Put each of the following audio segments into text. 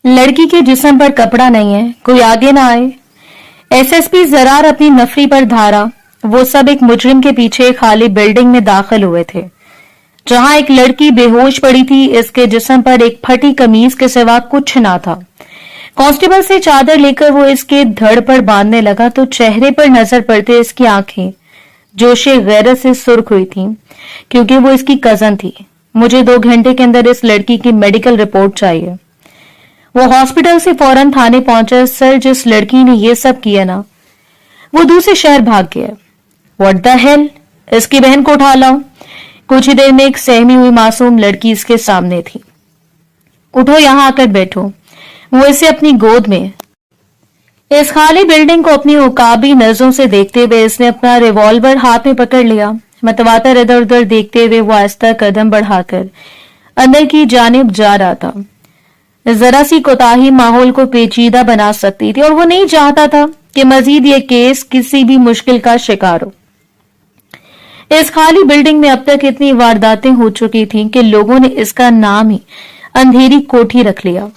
लड़की के जिस्म पर कपड़ा नहीं है, कोई आगे ना आए। एसएसपी जरार अपनी नफरी पर धारा। वो सब एक मुजरिम के पीछे खाली बिल्डिंग में दाखिल हुए थे, जहां एक लड़की बेहोश पड़ी थी। इसके जिस्म पर एक फटी कमीज के सिवा कुछ ना था। कांस्टेबल से चादर लेकर वो इसके धड़ पर बांधने लगा तो चेहरे पर नजर पड़ते इसकी आंखें जोशे गैरत से सुर्ख हुई थीं, क्योंकि वो इसकी कजन थी। मुझे 2 घंटे के अंदर इस लड़की की मेडिकल रिपोर्ट चाहिए। वो हॉस्पिटल से फौरन थाने पहुंचा। सर, जिस लड़की ने ये सब किया ना, वो दूसरे शहर भाग गया। व्हाट द हेल, इसकी बहन को उठा लाओ। कुछ ही देर में एक सहमी हुई मासूम लड़की इसके सामने थी। उठो, यहां आकर बैठो। वो इसे अपनी गोद में। इस खाली बिल्डिंग को अपनी उकाबी नजरों से देखते हुए इसने अपना रिवॉल्वर हाथ में पकड़ लिया। मतवातर इधर उधर देखते हुए वो आहिस्ता कदम बढ़ाकर अंदर की जानिब जा रहा था। जरा सी कोताही माहौल को पेचीदा बना सकती थी और वो नहीं चाहता था कि मजीद ये केस किसी भी मुश्किल का शिकार हो। इस खाली बिल्डिंग में अब तक इतनी वारदातें हो चुकी थीं कि लोगों ने इसका नाम ही अंधेरी कोठी रख लिया।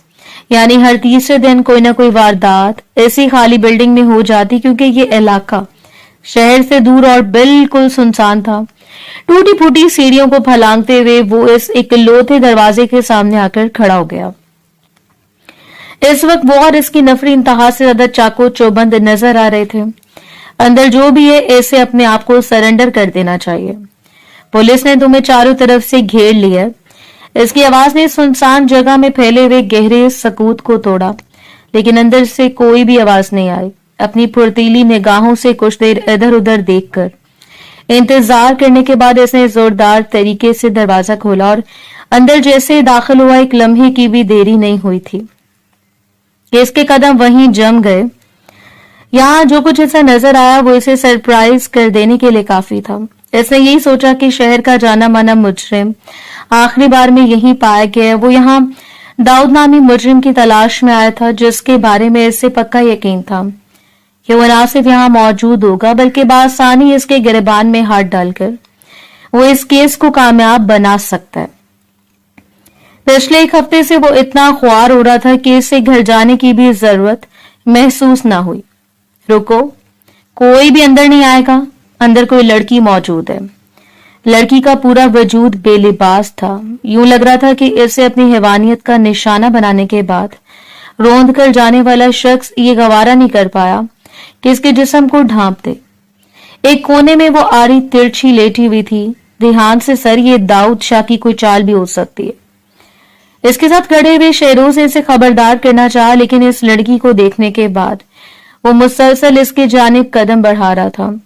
यानी हर तीसरे दिन कोई ना कोई वारदात ऐसी खाली बिल्डिंग में हो जाती, क्योंकि ये इलाका शहर से दूर और बिल्कुल सुनसान था। टूटी फूटी सीढ़ियों को फलांगते हुए वो इस इकलौते दरवाजे के सामने आकर खड़ा हो गया। इस वक्त वो और इसकी नफरी इंतहा से ज्यादा चाको चौबंद नजर आ रहे थे। अंदर जो भी है, ऐसे अपने आप को सरेंडर कर देना चाहिए। पुलिस ने तुम्हें चारों तरफ से घेर लिया। इसकी आवाज ने सुनसान जगह में फैले हुए गहरे सकूत को तोड़ा, लेकिन अंदर से कोई भी आवाज नहीं आई। अपनी फुर्तीली निगाहों से कुछ देर इधर उधर देखकर इंतजार करने के बाद इसने जोरदार तरीके से दरवाजा खोला और अंदर जैसे दाखिल हुआ। एक लम्हे की भी देरी नहीं हुई थी, इसके कदम वहीं जम गए। यहाँ जो कुछ इसे नजर आया वो इसे सरप्राइज कर देने के लिए काफी था। इसने यही सोचा कि शहर का जाना माना मुजरिम आखिरी बार में यहीं पाया गया। वो यहाँ दाऊद नामी मुजरिम की तलाश में आया था, जिसके बारे में इसे पक्का यकीन था कि वो ना सिर्फ यहाँ मौजूद होगा बल्कि बासानी इसके गिरबान में हाथ डालकर वो इस केस को कामयाब बना सकता है। पिछले 1 हफ्ते से वो इतना ख्वार हो रहा था कि इसे घर जाने की भी जरूरत महसूस ना हुई। रुको, कोई भी अंदर नहीं आएगा। अंदर कोई लड़की मौजूद है। लड़की का पूरा वजूद बेलिबास था। यूं लग रहा था कि इसे अपनी हैवानियत का निशाना बनाने के बाद रोंद कर जाने वाला शख्स ये गवारा नहीं कर पाया कि इसके जिस्म को ढांप दे। एक कोने में वो आड़ी तिरछी लेटी हुई थी। ध्यान से सर, ये दाऊद शाह की कोई चाल भी हो सकती है। इसके साथ खड़े हुए शेरों से इसे खबरदार करना चाहा, लेकिन इस लड़की को देखने के बाद वो मुसलसल इसके जानिब कदम बढ़ा रहा था।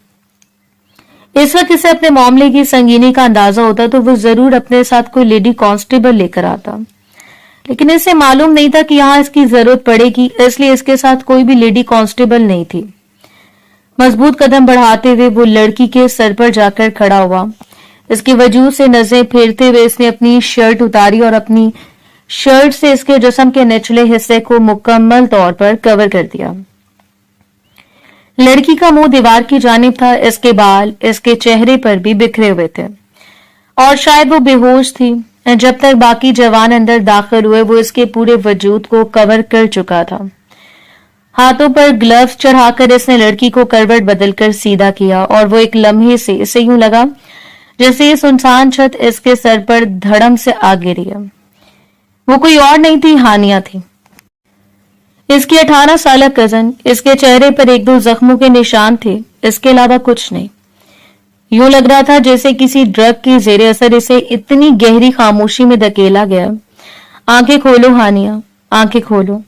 इस वक्त इसे अपने मामले की संगीनी का अंदाजा होता तो वो जरूर अपने साथ कोई लेडी कांस्टेबल लेकर आता, लेकिन इसे मालूम नहीं था कि यहाँ इसकी जरूरत पड़ेगी, इसलिए इसके साथ कोई भी लेडी कांस्टेबल नहीं थी। मजबूत कदम बढ़ाते हुए वो लड़की के सर पर जाकर खड़ा हुआ। इसके वजूद से नजरें फेरते हुए इसने अपनी शर्ट उतारी और अपनी शर्ट से इसके जिस्म के निचले हिस्से को मुकम्मल तौर पर कवर कर दिया। लड़की का मुंह दीवार की जानिब था। इसके बाल इसके चेहरे पर भी बिखरे हुए थे और शायद वो बेहोश थी। जब तक बाकी जवान अंदर दाखिल हुए वो इसके पूरे वजूद को कवर कर चुका था। हाथों पर ग्लव्स चढ़ाकर इसने लड़की को करवट बदलकर सीधा किया और वो एक लम्हे से इसे यूं लगा जैसे ये सुनसान छत इसके सर पर धड़म से आ गिरी है। वो कोई और नहीं थी, हानिया थी, इसकी 18 साल कजन। इसके चेहरे पर 1-2 जख्मों के निशान थे, इसके अलावा कुछ नहीं। यूं लग रहा था जैसे किसी ड्रग के जेरे असर इसे इतनी गहरी खामोशी में धकेला गया। आंखें खोलो हानिया, आंखें खोलो।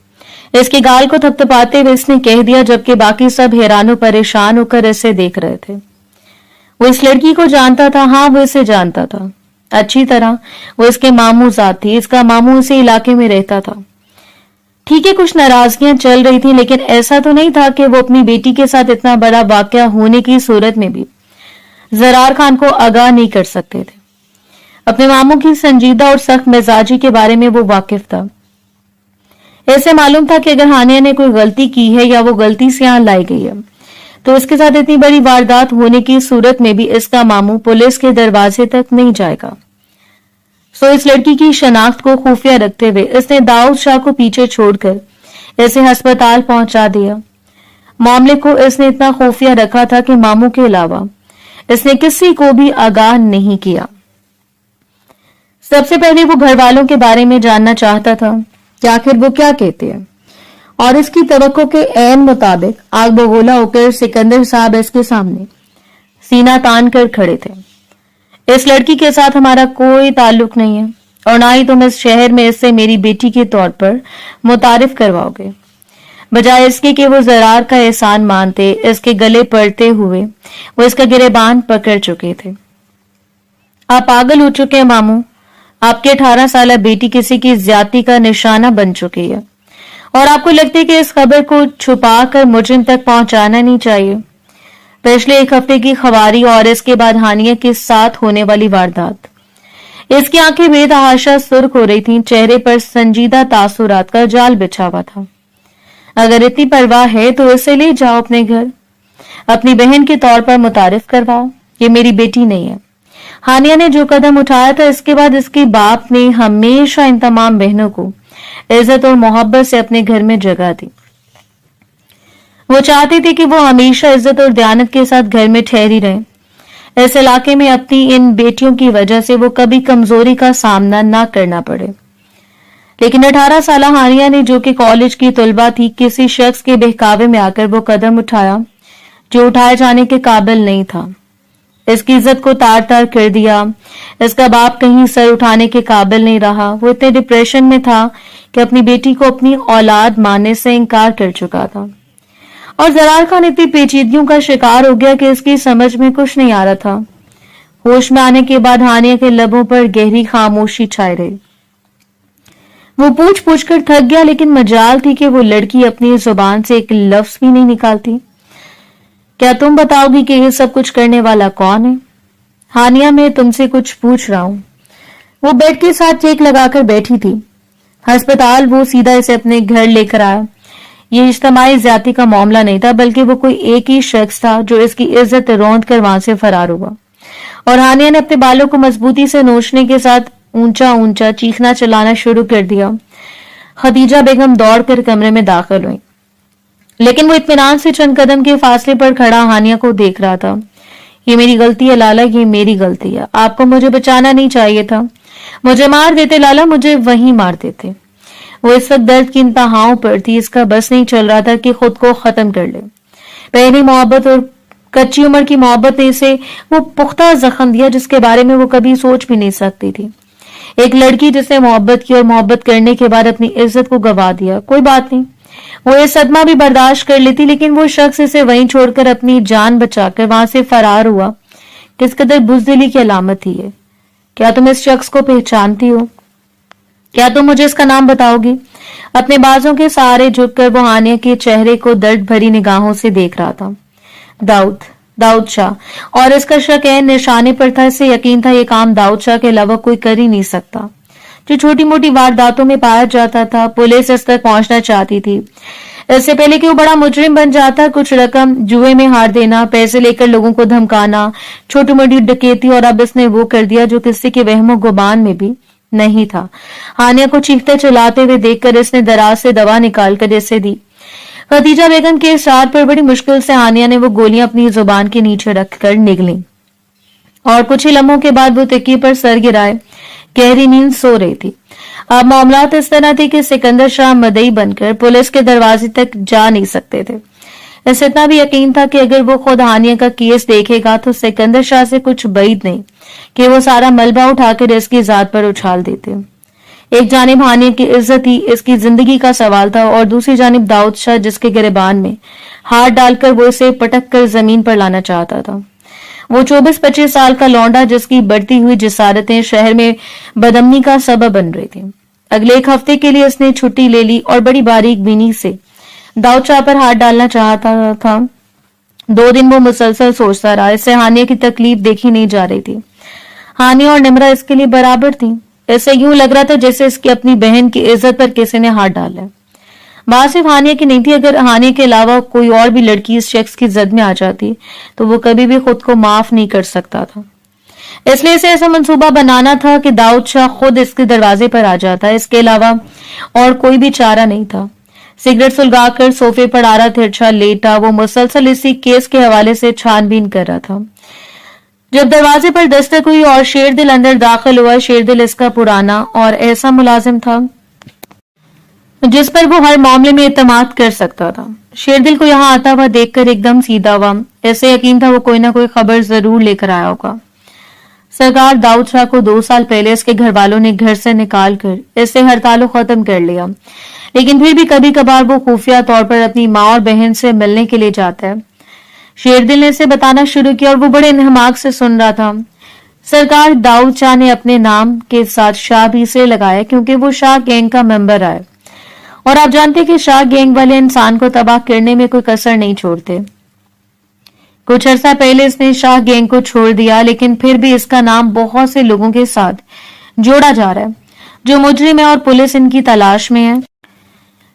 इसके गाल को थपथपाते हुए इसने कह दिया, जबकि बाकी सब हैरान परेशान होकर इसे देख रहे थे। वो इस लड़की को जानता था। हाँ, वो इसे जानता था अच्छी तरह। वो इसके मामू जात थी। इसका मामू इसी इलाके में रहता था। ठीक है, कुछ नाराजगियां चल रही थी, लेकिन ऐसा तो नहीं था कि वो अपनी बेटी के साथ इतना बड़ा वाकया होने की सूरत में भी जरार खान को आगाह नहीं कर सकते थे। अपने मामू की संजीदा और सख्त मिजाजी के बारे में वो वाकिफ था। ऐसे मालूम था कि अगर हानिया ने कोई गलती की है या वो गलती से यहाँ लाई गई है तो इसके साथ इतनी बड़ी वारदात होने की सूरत में भी इसका मामू पुलिस के दरवाजे तक नहीं जाएगा। सो इस लड़की की शनाख्त को खुफिया रखते हुए इसने दाऊद शाह को पीछे छोड़कर इसे अस्पताल पहुंचा दिया। मामले को इसने इतना खुफिया रखा था कि मामू के अलावा इसने किसी को भी आगाह नहीं किया। सबसे पहले वो घर वालों के बारे में जानना चाहता था कि आखिर वो क्या कहते हैं, और इसकी तवक्को के ऐन मुताबिक आग बगोला होकर सिकंदर साहब इसके सामने सीना तान कर खड़े थे। इस लड़की के साथ हमारा कोई ताल्लुक नहीं है और ना ही तुम इस शहर में इससे मेरी बेटी के तौर पर मुतारिफ करवाओगे। बजाय इसके कि वो जरार का एहसान मानते, इसके गले पड़ते हुए वो इसका गिरेबान पकड़ चुके थे। आप पागल हो चुके हैं मामू। आपकी 18 साल बेटी किसी की ज्यादती का निशाना बन चुकी है और आपको लगता है कि इस खबर को छुपा कर मुजरिम तक पहुंचाना नहीं चाहिए। पिछले एक हफ्ते की खबारी और इसके बाद हानिया के साथ होने वाली वारदात, इसकी आंखें बेतहाशा सुर्ख हो रही थीं, चेहरे पर संजीदा तासुरात का जाल बिछा हुआ था। अगर इतनी परवाह है तो इसे ले जाओ अपने घर, अपनी बहन के तौर पर मुतारिफ करवाओ। ये मेरी बेटी नहीं है। हानिया ने जो कदम उठाया था, इसके बाद इसके बाप ने हमेशा इन तमाम बहनों को इज्जत और मोहब्बत से अपने घर में जगह दी। वो चाहते थे कि वो हमेशा इज्जत और दयानत के साथ घर में ठहरी रहे। इस इलाके में अपनी इन बेटियों की वजह से वो कभी कमजोरी का सामना ना करना पड़े। लेकिन 18 साल हानिया ने, जो कि कॉलेज की तुलबा थी, किसी शख्स के बहकावे में आकर वो कदम उठाया जो उठाए जाने के काबिल नहीं था। इसकी इज्जत को तार तार कर दिया। इसका बाप कहीं सर उठाने के काबिल नहीं रहा। वो इतने डिप्रेशन में था कि अपनी बेटी को अपनी औलाद मानने से इनकार कर चुका था। और जरार खान इतनी पेचीदगियों का शिकार हो गया कि इसकी समझ में कुछ नहीं आ रहा था। होश में आने के बाद हानिया के लबों पर गहरी खामोशी छाई रही। वो पूछ पूछ कर थक गया, लेकिन मजाल थी कि वो लड़की अपनी जुबान से एक लफ्ज भी नहीं निकालती। क्या तुम बताओगी कि ये सब कुछ करने वाला कौन है? हानिया, मैं तुमसे कुछ पूछ रहा हूं। वो बेड के साथ चेक लगाकर बैठी थी। अस्पताल वो सीधा इसे अपने घर लेकर आया। ये इज्तिमाई ज्यादती का मामला नहीं था, बल्कि वो कोई एक ही शख्स था जो इसकी इज्जत रौंद कर वहां से फरार हुआ। और हानिया ने अपने बालों को मजबूती से नोचने के साथ ऊंचा ऊंचा चीखना चलाना शुरू कर दिया। खदीजा बेगम दौड़कर कमरे में दाखिल हुई, लेकिन वो इत्मीनान से चंद कदम के फासले पर खड़ा हानिया को देख रहा था। ये मेरी गलती है लाला, ये मेरी गलती है। आपको मुझे बचाना नहीं चाहिए था। मुझे मार देते लाला, मुझे वहीं मार देते। वो इस वक्त दर्द की इंतहाओं पर थी। इसका बस नहीं चल रहा था कि खुद को खत्म कर ले। पहली मोहब्बत और कच्ची उम्र की मोहब्बत ने इसे वो पुख्ता जख्म दिया जिसके बारे में वो कभी सोच भी नहीं सकती थी। एक लड़की जिसने मोहब्बत की और मोहब्बत करने के बाद अपनी इज्जत को गवा दिया। कोई बात नहीं, वो ये सदमा भी बर्दाश्त कर लेती, लेकिन वो शख्स इसे वहीं छोड़कर अपनी जान बचाकर वहां से फरार हुआ। किस कदर बुज़दिली की अलामत थी ये। क्या तुम इस शख्स को पहचानती हो? क्या तुम मुझे इसका नाम बताओगी? अपने बाजों के सहारे झुककर वो हानिया के चेहरे को दर्द भरी निगाहों से देख रहा था। दाऊद शाह। और इसका शक है निशाने पर था। इसे यकीन था ये काम दाऊद शाह के अलावा कोई कर ही नहीं सकता। जो छोटी मोटी वारदातों में पाया जाता था, पुलिस इस तक पहुंचना चाहती थी। इससे पहले कि वो बड़ा मुजरिम बन जाता, कुछ रकम जुए में हार देना, पैसे लेकर लोगों को धमकाना, छोटी मोटी डकैती, और अब इसने वो कर दिया जो किसी के वहमो गुमान में भी नहीं था। हानिया को चीखते चिल्लाते हुए देखकर इसने दराज से दवा निकालकर इसे दी। खदीजा बेगम के इशारे पर बड़ी मुश्किल से हानिया ने वो गोलियां अपनी जुबान के नीचे रखकर निगली और कुछ ही लम्हों के बाद वो तकिए पर सर गिराए गहरी नींद सो रही थी। अब मामलात इस तरह थे कि सिकंदर शाह मदई बनकर पुलिस के दरवाजे तक जा नहीं सकते थे। इसे इतना भी यकीन था कि अगर वो खुद हानिया का केस देखेगा तो सिकंदर शाह से कुछ बैद नहीं कि वो सारा मलबा उठाकर इसकी जात पर उछाल देते। एक जानिब हानिया की इज्जत ही इसकी जिंदगी का सवाल था और दूसरी जानिब दाऊद शाह, जिसके गिरबान में हाथ डालकर वो इसे पटक कर जमीन पर लाना चाहता था। वो 24-25 साल का लौंडा जिसकी बढ़ती हुई जिसारतें शहर में बदअमनी का सबब बन रही थी। अगले एक हफ्ते के लिए इसने छुट्टी ले ली और बड़ी बारीक बीनी से दाऊद शाह पर हाथ डालना चाहता था। 2 दिन वो मुसलसल सोचता रहा। इससे हानिया की तकलीफ देखी नहीं जा रही थी। हानिया और निमरा इसके लिए बराबर थी। ऐसे यूं लग रहा था जैसे इसकी अपनी बहन की इज्जत पर किसी ने हाथ डाला। बात सिर्फ हानिया की नहीं थी। अगर हानिया के अलावा कोई और भी लड़की इस शख्स की जद में आ जाती तो वो कभी भी खुद को माफ नहीं कर सकता था। اس لیے اسے ایسا منصوبہ بنانا تھا کہ داؤد شاہ خود اس کے دروازے پر آ جاتا. اس کے علاوہ اور کوئی بھی چارہ نہیں تھا. سگریٹ سلگا کر صوفے پر آرا ترچھا لیٹا وہ مسلسل اسی کیس کے حوالے سے چھان بین کر رہا تھا. جب دروازے پر دستک ہوئی اور شیردل اندر داخل ہوا. شیردل اس کا پرانا اور ایسا ملازم تھا جس پر وہ ہر معاملے میں اعتماد کر سکتا تھا. شیردل کو یہاں آتا ہوا دیکھ کر ایک دم سیدھا ہوا. ایسے یقین تھا وہ کوئی نہ کوئی خبر ضرور لے کر آیا ہوگا. سرکار داؤد شاہ کو 2 سال پہلے اس کے گھر والوں نے گھر سے نکال کر اس سے ہر تعلق ختم کر لیا، لیکن پھر بھی کبھی کبھار وہ خفیہ طور پر اپنی ماں اور بہن سے ملنے کے لیے جاتا ہے. شیردل نے اسے بتانا شروع کیا اور وہ بڑے انہماک سے سن رہا تھا. سرکار داؤد شاہ نے اپنے نام کے ساتھ شاہ بھی اسے لگایا کیونکہ وہ شاہ گینگ کا ممبر آئے، اور آپ جانتے کہ شاہ گینگ والے انسان کو تباہ کرنے میں کوئی کسر نہیں چھوڑتے. کچھ عرصہ پہلے اس نے شاہ گینگ کو چھوڑ دیا، لیکن پھر بھی اس کا نام بہت سے لوگوں کے ساتھ جوڑا جا رہا ہے جو مجرم ہے اور پولیس ان کی تلاش میں ہے.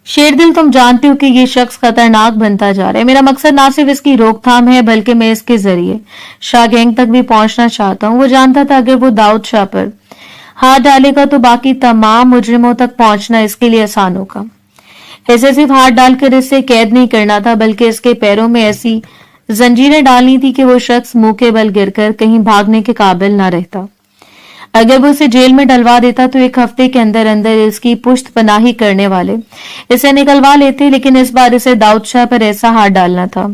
شیردل تم جانتے ہو کہ یہ شخص خطرناک بنتا جا رہا ہے. میرا مقصد نہ صرف اس کی روک تھام ہے بلکہ میں اس کے ذریعے شاہ گینگ تک بھی پہنچنا چاہتا ہوں. وہ جانتا تھا اگر وہ داؤد شاہ پر ہاتھ ڈالے گا تو باقی تمام مجرموں تک پہنچنا اس کے لیے آسان ہوگا. اسے صرف ہاتھ ڈال کر اسے قید نہیں کرنا تھا بلکہ اس کے پیروں میں ایسی زنجیریں ڈالنی تھی کہ وہ شخص منہ کے بل گر کر کہیں بھاگنے کے قابل نہ رہتا. اگر وہ اسے جیل میں ڈلوا دیتا تو 1 ہفتے کے اندر اندر اس کی پشت پناہی کرنے والے اسے نکلوا لیتے، لیکن اس بار اسے داؤد شاہ پر ایسا ہاتھ ڈالنا تھا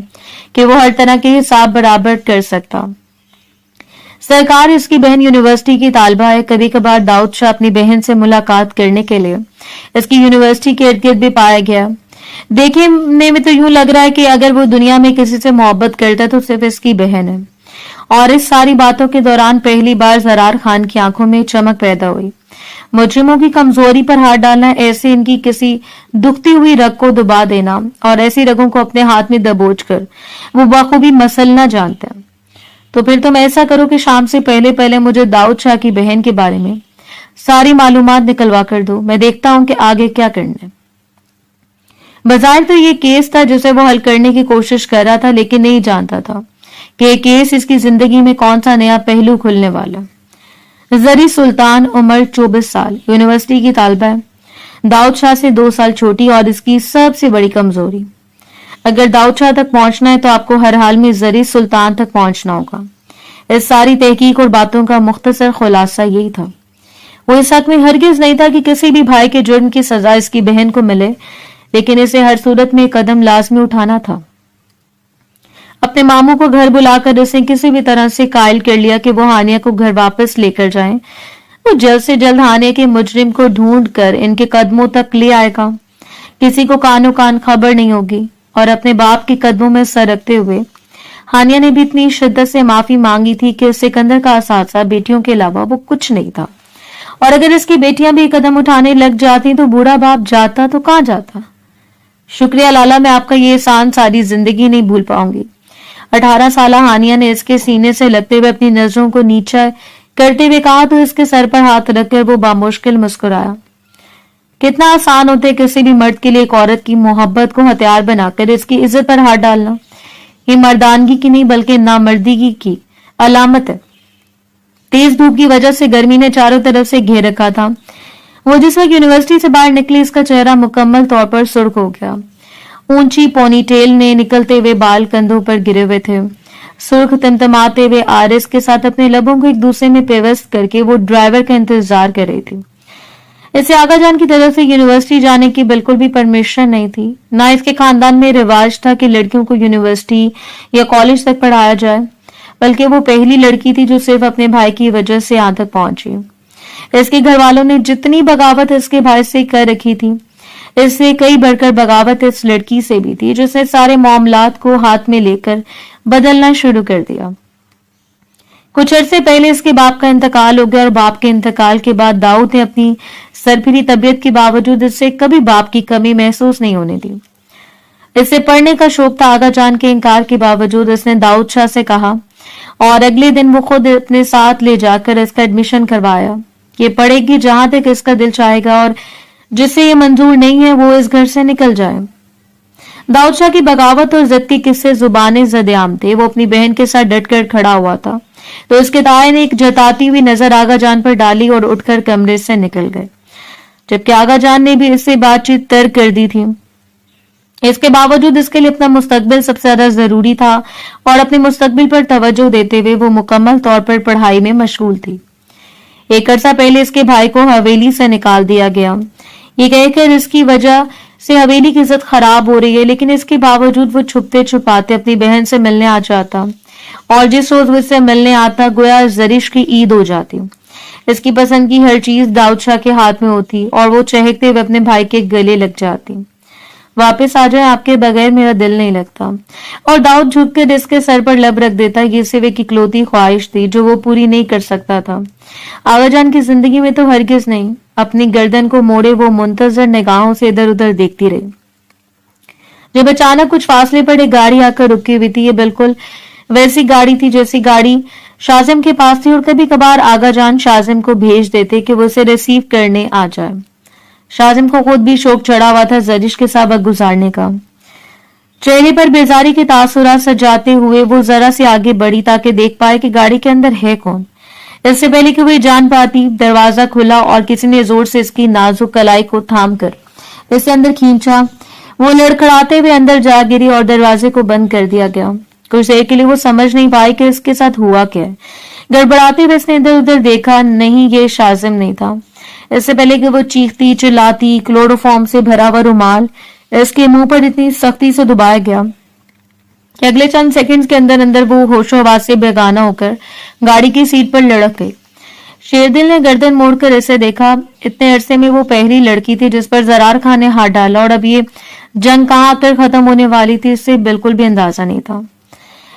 کہ وہ ہر طرح کے حساب برابر کر سکتا. سرکار اس کی بہن یونیورسٹی کی طالبہ ہے. کبھی کبھار داؤد شاہ اپنی بہن سے ملاقات کرنے کے لیے اس کی یونیورسٹی کے ارد گرد بھی پایا گیا. دیکھنے میں تو یوں لگ رہا ہے کہ اگر وہ دنیا میں کسی سے محبت کرتا تو صرف اس کی بہن ہے. اور اس ساری باتوں کے دوران پہلی بار زرار خان کی آنکھوں میں چمک پیدا ہوئی. مجرموں کی کمزوری پر ہاتھ ڈالنا، ایسے ان کی کسی دکھتی ہوئی رگ کو دبا دینا اور ایسی رگوں کو اپنے ہاتھ میں دبوچ کر وہ بخوبی مسلنا جانتا ہے. تو پھر تم ایسا کرو کہ شام سے پہلے مجھے داؤد شاہ کی بہن کے بارے میں ساری معلومات نکلوا کر دو. میں دیکھتا ہوں کہ آگے کیا کرنا ہے. بظاہر تو یہ کیس تھا جسے وہ حل کرنے کی کوشش کر رہا تھا، لیکن نہیں جانتا تھا کہ یہ کیس اس کی زندگی میں کون سا نیا پہلو کھلنے والا. زری سلطان، عمر 24 سال، یونیورسٹی کی طالبہ ہے. داؤد شاہ سے 2 سال چھوٹی اور اس کی سب سے بڑی کمزوری. اگر داؤد شاہ تک پہنچنا ہے تو آپ کو ہر حال میں زری سلطان تک پہنچنا ہوگا. اس ساری تحقیق اور باتوں کا مختصر خلاصہ یہی تھا. وہ اس حق میں ہرگز نہیں تھا کہ کسی بھی بھائی کے جرم کی سزا اس کی بہن کو ملے، لیکن اسے ہر صورت میں قدم لازمی اٹھانا تھا. اپنے ماموں کو گھر بلا کر اسے کسی بھی طرح سے قائل کر لیا کہ وہ ہانیہ کو گھر واپس لے کر جائیں. وہ جلد سے جلد ہانیہ کے مجرم کو ڈھونڈ کر ان کے قدموں تک لے آئے گا. کسی کو کانوں کان خبر نہیں ہوگی. اور اپنے باپ کے قدموں میں سر رکھتے ہوئے ہانیہ نے بھی اتنی شدت سے معافی مانگی تھی کہ سکندر کا اثاثہ بیٹیوں کے علاوہ وہ کچھ نہیں تھا. اور اگر اس کی بیٹیاں بھی قدم اٹھانے لگ جاتی تو بوڑھا باپ جاتا تو کہاں جاتا. شکریہ لالا، میں آپ کا یہ احسان ساری زندگی نہیں بھول پاؤں گی. 18 سالہ ہانیہ نے اس کے سینے سے لگتے ہوئے اپنی نظروں کو نیچا کرتے ہوئے کہا تو اس کے سر پر ہاتھ رکھ کر وہ بامشکل مسکرایا. کتنا آسان ہوتا ہے کسی بھی مرد کے لیے ایک عورت کی محبت کو ہتھیار بنا کر اس کی عزت پر ہاتھ ڈالنا. یہ مردانگی کی نہیں بلکہ نامردگی کی علامت ہے. تیز دھوپ کی وجہ سے گرمی نے چاروں طرف سے گھیر رکھا تھا. وہ جس وقت یونیورسٹی سے باہر نکلی اس کا چہرہ مکمل طور پر سرخ ہو گیا. اونچی پونی ٹیل نے نکلتے ہوئے بال کندھوں پر گرے ہوئے تھے. سرخ تمتماتے ہوئے آرس کے ساتھ اپنے لبوں کو ایک دوسرے میں پیوست کر کے وہ ڈرائیور کا انتظار کر رہی تھی. اسے آغا جان کی طرف سے یونیورسٹی جانے کی بالکل بھی پرمیشن نہیں تھی. نہ اس کے خاندان میں رواج تھا کہ لڑکیوں کو یونیورسٹی یا کالج تک پڑھایا جائے، بلکہ وہ پہلی لڑکی تھی جو صرف اپنے بھائی کی وجہ سے یہاں تک پہنچی. اس کے گھر والوں نے جتنی بغاوت اس کے بھائی سے کر رکھی تھی، اس سے کئی بڑھ کر بغاوت اس لڑکی سے بھی تھی جس نے سارے معاملات کو ہاتھ میں لے کر بدلنا شروع کر دیا. کچھ عرصے پہلے اس کے باپ کا انتقال ہو گیا اور باپ کے انتقال کے بعد داؤد نے اپنی سرپھری طبیعت کے باوجود اس سے کبھی باپ کی کمی محسوس نہیں ہونے دی. اسے پڑھنے کا شوق تھا. آغا جان کے انکار کے باوجود اس نے داؤد شاہ سے کہا اور اگلے دن وہ خود اپنے ساتھ لے جا کر اس کا ایڈمیشن کروایا. یہ پڑھے گی جہاں تک اس کا دل چاہے گا اور جسے یہ منظور نہیں ہے وہ اس گھر سے نکل جائے. दाऊद शाह की बगावत और जिद के किस्से जुबाने ज़द-ए-आम थे। वो अपनी बहन के साथ डटकर खड़ा हुआ था तो उसके ताए ने एक जताती हुई नजर आगा जान पर डाली और उठकर कमरे से निकल गए, जबकि आगा जान ने भी इससे बातचीत तर्क कर दी थी। इसके बावजूद इसके लिए अपना मुस्तकबिल सबसे ज्यादा जरूरी था और अपने मुस्तकबिल पर तवज्जो देते हुए वो मुकम्मल तौर पर पढ़ाई में मशगूल थी। एक अरसा पहले इसके भाई को हवेली से निकाल दिया गया। ये कहकर इसकी वजह से हवेली की इज्जत खराब हो रही है, लेकिन इसके बावजूद वो छुपते छुपाते अपनी बहन से मिलने आ जाता और जिस रोज वो इससे मिलने आता गोया जरिश की ईद हो जाती। इसकी पसंद की हर चीज दाऊद शाह के हाथ में होती और वो चहकते हुए अपने भाई के गले लग जाती। वापस आ जाए, आपके बगैर मेरा दिल नहीं लगता। और दाऊद झुककर इसके सर पर लब रख देता। ये सिर्फ एक इकलौती ख्वाहिश थी जो वो पूरी नहीं कर सकता था। आगाजान की जिंदगी में तो हरगिज नहीं। अपनी गर्दन को मोड़े वो मुंतजर निगाहों से इधर उधर देखती रही। जब अचानक कुछ फासले पर एक गाड़ी आकर रुकी हुई थी। ये बिल्कुल वैसी गाड़ी थी जैसी गाड़ी शाजिम के पास थी और कभी कभार आगाजान शाजिम को भेज देते कि वो उसे रिसीव करने आ जाए। शाजिम को खुद भी शौक चढ़ा हुआ था जरिश के साथ वक्त गुजारने का। चेहरे पर बेजारी के तासुरात सजाते हुए वो जरा से आगे बढ़ी ताकि देख पाए कि गाड़ी के अंदर है कौन। इससे पहले कि वो जान पाती, दरवाजा खुला और किसी ने जोर से इसकी नाजुक कलाई को थाम कर इसे अंदर खींचा। वो लड़खड़ाते हुए अंदर जा गिरी और दरवाजे को बंद कर दिया गया। कुछ देर के लिए वो समझ नहीं पाई कि इसके साथ हुआ क्या है। गड़बड़ाते हुए इसने इधर उधर देखा, नहीं, ये शाजिम नहीं था। इससे पहले कि वो चीखती चिल्लाती, क्लोरोफॉर्म से भरा हुआ रुमाल इसके मुंह पर इतनी सख्ती से दबाया गया कि अगले चंद सेकंड्स के अंदर अंदर वो होशो हवास से बेगाना होकर गाड़ी की सीट पर लड़क गई। शेरदिल ने गर्दन मोड़कर इसे देखा। इतने अरसे में वो पहली लड़की थी जिस पर जरार खान ने हाथ डाला और अब ये जंग कहाँ आकर खत्म होने वाली थी इससे बिल्कुल भी अंदाजा नहीं था।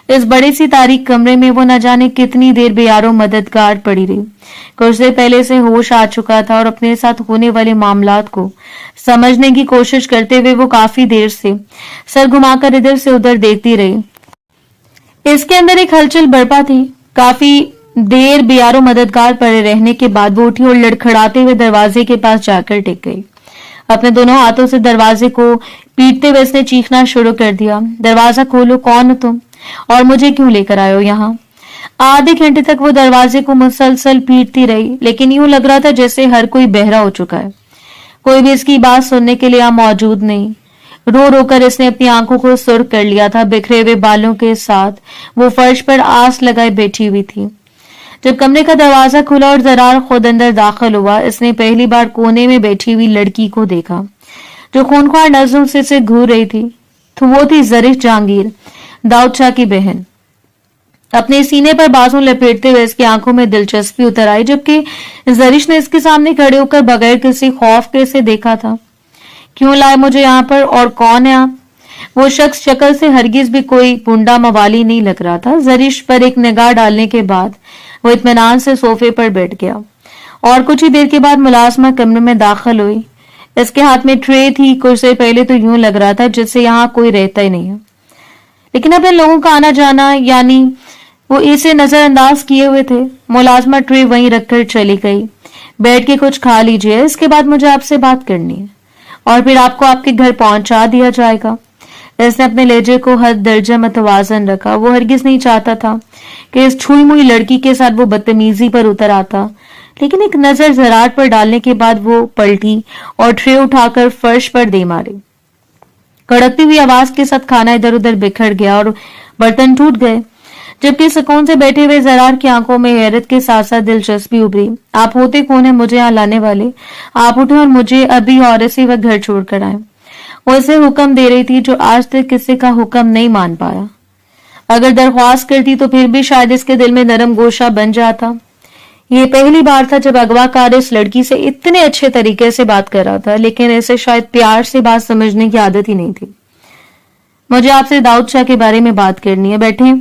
इस बड़े सी तारीख कमरे में वो न जाने कितनी देर बेयारो मददगार पड़ी रही। कुछ देर पहले से होश आ चुका था और अपने साथ होने वाले मामलात को समझने की कोशिश करते हुए वो काफी देर से सर घुमाकर इधर से उधर देखती रही। इसके अंदर एक हलचल बरपा थी। काफी देर बेयारो मददगार पड़े रहने के बाद वो उठी और लड़खड़ाते हुए दरवाजे के पास जाकर टिक गई। अपने दोनों हाथों से दरवाजे को पीटते हुए इसने चीखना शुरू कर दिया, दरवाजा खोलो, कौन हो तुम और मुझे क्यों लेकर आए हो यहाँ। आधे घंटे तक वो दरवाजे को मुसलसल पीटती रही, लेकिन यूं लग रहा था जैसे हर कोई बहरा हो चुका है। कोई भी इसकी बात सुनने के लिए यहाँ मौजूद नहीं। रो रो कर इसने अपनी आंखों को सुर्ख कर लिया था। बिखरे हुए बालों के साथ वो फर्श पर आस लगाए बैठी हुई थी। जब कमरे का दरवाजा खुला और जरार खुद अंदर दाखिल हुआ, इसने पहली बार कोने में बैठी हुई लड़की को देखा जो खूनख्वार नजरों से इसे घूर रही थी। तो वो थी जरिश जहांगीर, दाऊद शाह की बहन। अपने सीने पर बाजू लपेटते हुए इसकी आंखों में दिलचस्पी उतर आई, जबकि जरिश ने इसके सामने खड़े होकर बगैर किसी खौफ के इसे देखा था। क्यों लाए मुझे यहाँ पर और कौन है आप? वो शख्स शक्ल से हरगिज भी कोई गुंडा मवाली नहीं लग रहा था। जरिश पर एक निगाह डालने के बाद वो इत्मीनान से सोफे पर बैठ गया और कुछ ही देर के बाद मुलाजमा कमरे में दाखिल हुई। इसके हाथ में ट्रे थी। कुछ देर पहले तो यूं लग रहा था जिससे यहाँ कोई रहता ही नहीं है, लेकिन अब इन लोगों का आना जाना यानी वो इसे नजरअंदाज किए हुए थे। मुलाजमा ट्रे वहीं रखकर चली गई। बैठ के कुछ खा लीजिए, इसके बाद मुझे आपसे बात करनी है और फिर आपको आपके घर पहुंचा दिया जाएगा। इसने अपने लहजे को हद दर्जा मतवाजन रखा। वो हरगिज नहीं चाहता था कि इस छुई मुई लड़की के साथ वो बदतमीजी पर उतर आता, लेकिन एक नजर जरार पर डालने के बाद वो पलटी और ट्रे उठाकर फर्श पर दे मारी। कड़कती हुई आवाज के साथ खाना इधर उधर बिखर गया और बर्तन टूट गए, जबकि सुकून से बैठे हुए जरार की आंखों में हैरत के साथ साथ दिलचस्पी उभरी। आप होते कौन है मुझे यहाँ लाने वाले? आप उठे और मुझे अभी और इसी वक्त घर छोड़कर आए। वो इसे हुक्म दे रही थी जो आज तक किसी का हुक्म नहीं मान पाया। अगर दरख्वास्त करती तो फिर भी शायद इसके दिल में नरम गोशा बन जाता। ये पहली बार था जब अगवाकार इस लड़की से इतने अच्छे तरीके से बात कर रहा था, लेकिन इसे शायद प्यार से बात समझने की आदत ही नहीं थी। मुझे आपसे दाऊद शाह के बारे में बात करनी है, बैठे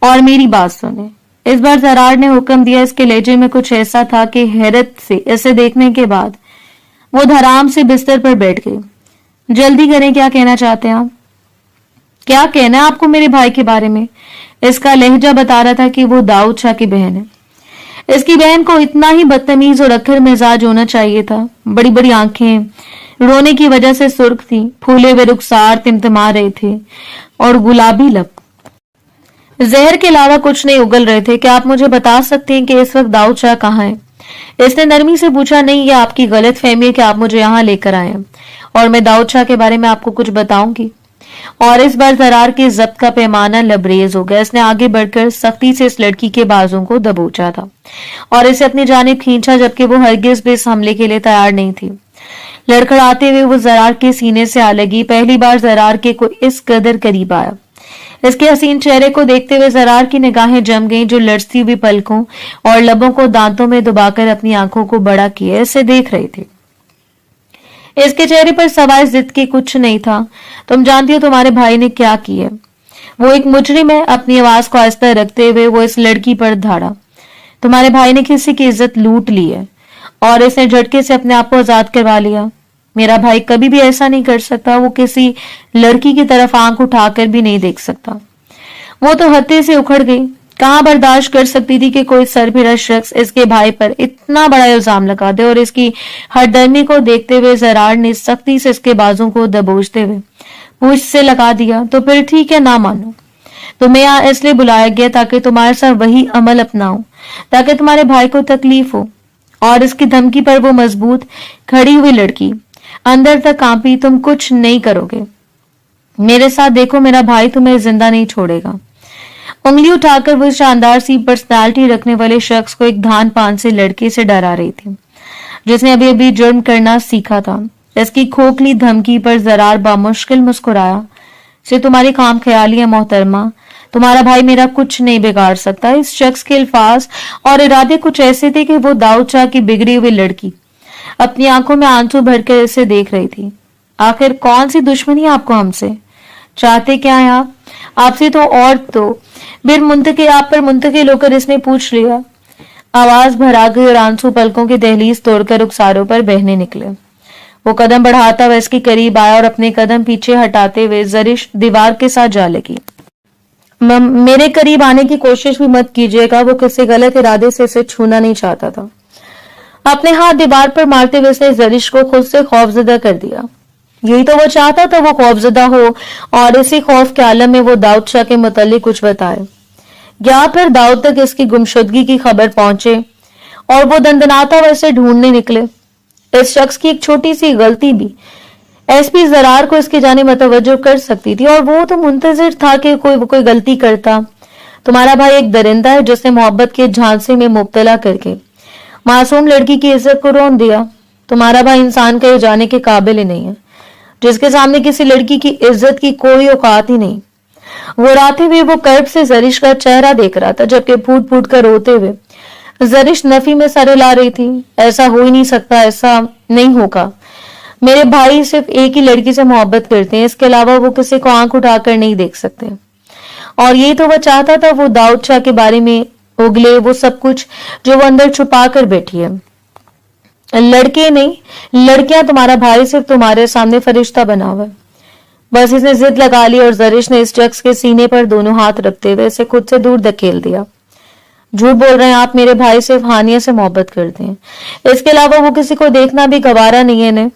और मेरी बात सुने। इस बार जरार ने हुक्म दिया। इसके लहजे में कुछ ऐसा था कि हैरत से इसे देखने के बाद वो धराम से बिस्तर पर बैठ गई। जल्दी करें, क्या कहना चाहते हैं आप? क्या कहना है आपको मेरे भाई के बारे में? इसका लहजा बता रहा था कि वो दाऊद शाह की बहन है। इसकी बहन को इतना ही बदतमीज और अक्खर मिजाज होना चाहिए था। बड़ी बड़ी आंखें, रोने की वजह से सुर्ख थी, फूले हुए रुखसार तिमतिमा रहे थे और गुलाबी लब जहर के अलावा कुछ नहीं उगल रहे थे। क्या आप मुझे बता सकते हैं कि इस वक्त दाऊद शाह कहाँ है? इसने नरमी से पूछा। नहीं, यह आपकी गलत फहमी है कि आप मुझे यहाँ लेकर आए हैं और मैं दाऊद शाह के बारे में आपको कुछ बताऊंगी। और इस बार जरार के जब्त का पैमाना लबरेज हो गया। इसने आगे बढ़कर सख्ती से इस लड़की के बाजों को दबोचा था और इसे अपनी जानिब खींचा, जबकि वो हरगिज भी इस हमले के लिए तैयार नहीं थी। लड़खड़ाते हुए वो जरार के सीने से आ लगी। पहली बार जरार के कोई इस कदर करीब आया। इसके हसीन चेहरे को देखते हुए जरार की निगाहें जम गईं, जो लड़ती हुई पलकों और लबों को दांतों में दबाकर अपनी आंखों को बड़ा किए इसे देख रही थी। इसके चेहरे पर सवाए जिद के कुछ नहीं था। तुम जानती हो तुम्हारे भाई ने क्या किया? वो एक मुजरिम है। अपनी आवाज को आहिस्ता रखते हुए वो इस लड़की पर धाड़ा। तुम्हारे भाई ने किसी की इज्जत लूट ली है और इसने झटके से अपने आप को आजाद करवा लिया। मेरा भाई कभी भी ऐसा नहीं कर सकता। वो किसी लड़की की तरफ आंख उठाकर भी नहीं देख सकता। वो तो हत्थे से उखड़ गई। कहां बर्दाश्त कर सकती थी कि कोई सरफिरा शख्स इसके भाई पर इतना बड़ा इल्जाम लगा दे। और इसकी हरदर्मी को देखते हुए जरार ने सख्ती से इसके बाजों को दबोचते हुए पूंछ से लगा दिया। तो फिर ठीक है, ना मानो। तुम्हें यहाँ इसलिए बुलाया गया ताकि तुम्हारे साथ वही अमल अपनाओ, ताकि तुम्हारे भाई को तकलीफ हो। और इसकी धमकी पर वो मजबूत खड़ी हुई लड़की अंदर तक कांपी। तुम कुछ नहीं करोगे, मेरे साथ देखो, मेरा भाई तुम्हें जिंदा नहीं छोड़ेगा। उंगली उठाकर वो शानदार सी पर्सनालिटी रखने वाले शख्स को एक धान पान से लड़के से डरा रही थी, जिसने अभी अभी जुर्म करना सीखा था। इसकी खोखली धमकी पर जरार बामुश्किल मुस्कुराया। से तुम्हारी काम ख्याली है मोहतरमा, तुम्हारा भाई मेरा कुछ नहीं बिगाड़ सकता। इस शख्स के अल्फाज और इरादे कुछ ऐसे थे कि वो दाऊद शाह की बिगड़ी हुई लड़की अपनी आंखों में आंसू भरकर इसे देख रही थी। आखिर कौन सी दुश्मनी आपको हमसे? चाहते क्या है आप? आपसे तो और तो फिर मुंतके आप पर मुंतकिल होकर इसने पूछ लिया। आवाज भरा गई और आंसू पलकों की दहलीज तोड़कर रुखसारों पर बहने निकले। वो कदम बढ़ाता हुआ इसके करीब आया और अपने कदम पीछे हटाते हुए जरिश दीवार के साथ जा लगी। मेरे करीब आने की कोशिश भी मत कीजिएगा। वो किसी गलत इरादे से इसे छूना नहीं चाहता था। अपने हाथ दीवार पर मारते हुए उसने जरिश को खुद से खौफजदा कर दिया। यही तो वो चाहता था, वो खौफजदा हो और इसी खौफ के आलम में वो दाऊद शाह के मुतालिक कुछ बताए, या फिर दाऊद तक इसकी गुमशुदगी की खबर पहुंचे और वो दंदनाता हुआ इसे ढूंढने निकले। इस शख्स की एक छोटी सी गलती भी एसपी जरार को इसकी जाने मतवज्जो कर सकती थी, और वो तो मुंतजिर था कि कोई गलती करता। तुम्हारा भाई एक दरिंदा है जिसने मोहब्बत के झांसे में मुब्तला करके मासूम लड़की की इज्जत को रोन दिया। तुम्हारा भाई इंसान कहे जाने के काबिल ही नहीं है, जिसके सामने किसी लड़की की इज्जत की कोई औकात ही नहीं। वो राते हुए वो कर्ब से जरिश का चेहरा देख रहा था, जबकि फूट फूट कर रोते हुए जरिश नफी में सर हिला रही थी। ऐसा हो ही नहीं सकता, ऐसा नहीं होगा। मेरे भाई सिर्फ एक ही लड़की से मोहब्बत करते हैं, इसके अलावा वो किसी को आंख उठाकर नहीं देख सकते। और यही तो वो चाहता था, वो दाऊद शाह के बारे में उगले वो सब कुछ जो वो अंदर छुपा कर बैठी है। लड़के नहीं, लड़कियां, तुम्हारा भाई सिर्फ तुम्हारे सामने फरिश्ता बना हुआ है। बस इसने जिद लगा ली और जरिश ने इस शख्स के सीने पर दोनों हाथ रखते हुए इसे खुद से दूर धकेल दिया। झूठ बोल रहे हैं आप, मेरे भाई सिर्फ हानिया से मोहब्बत करते हैं, इसके अलावा वो किसी को देखना भी गवारा नहीं है। ने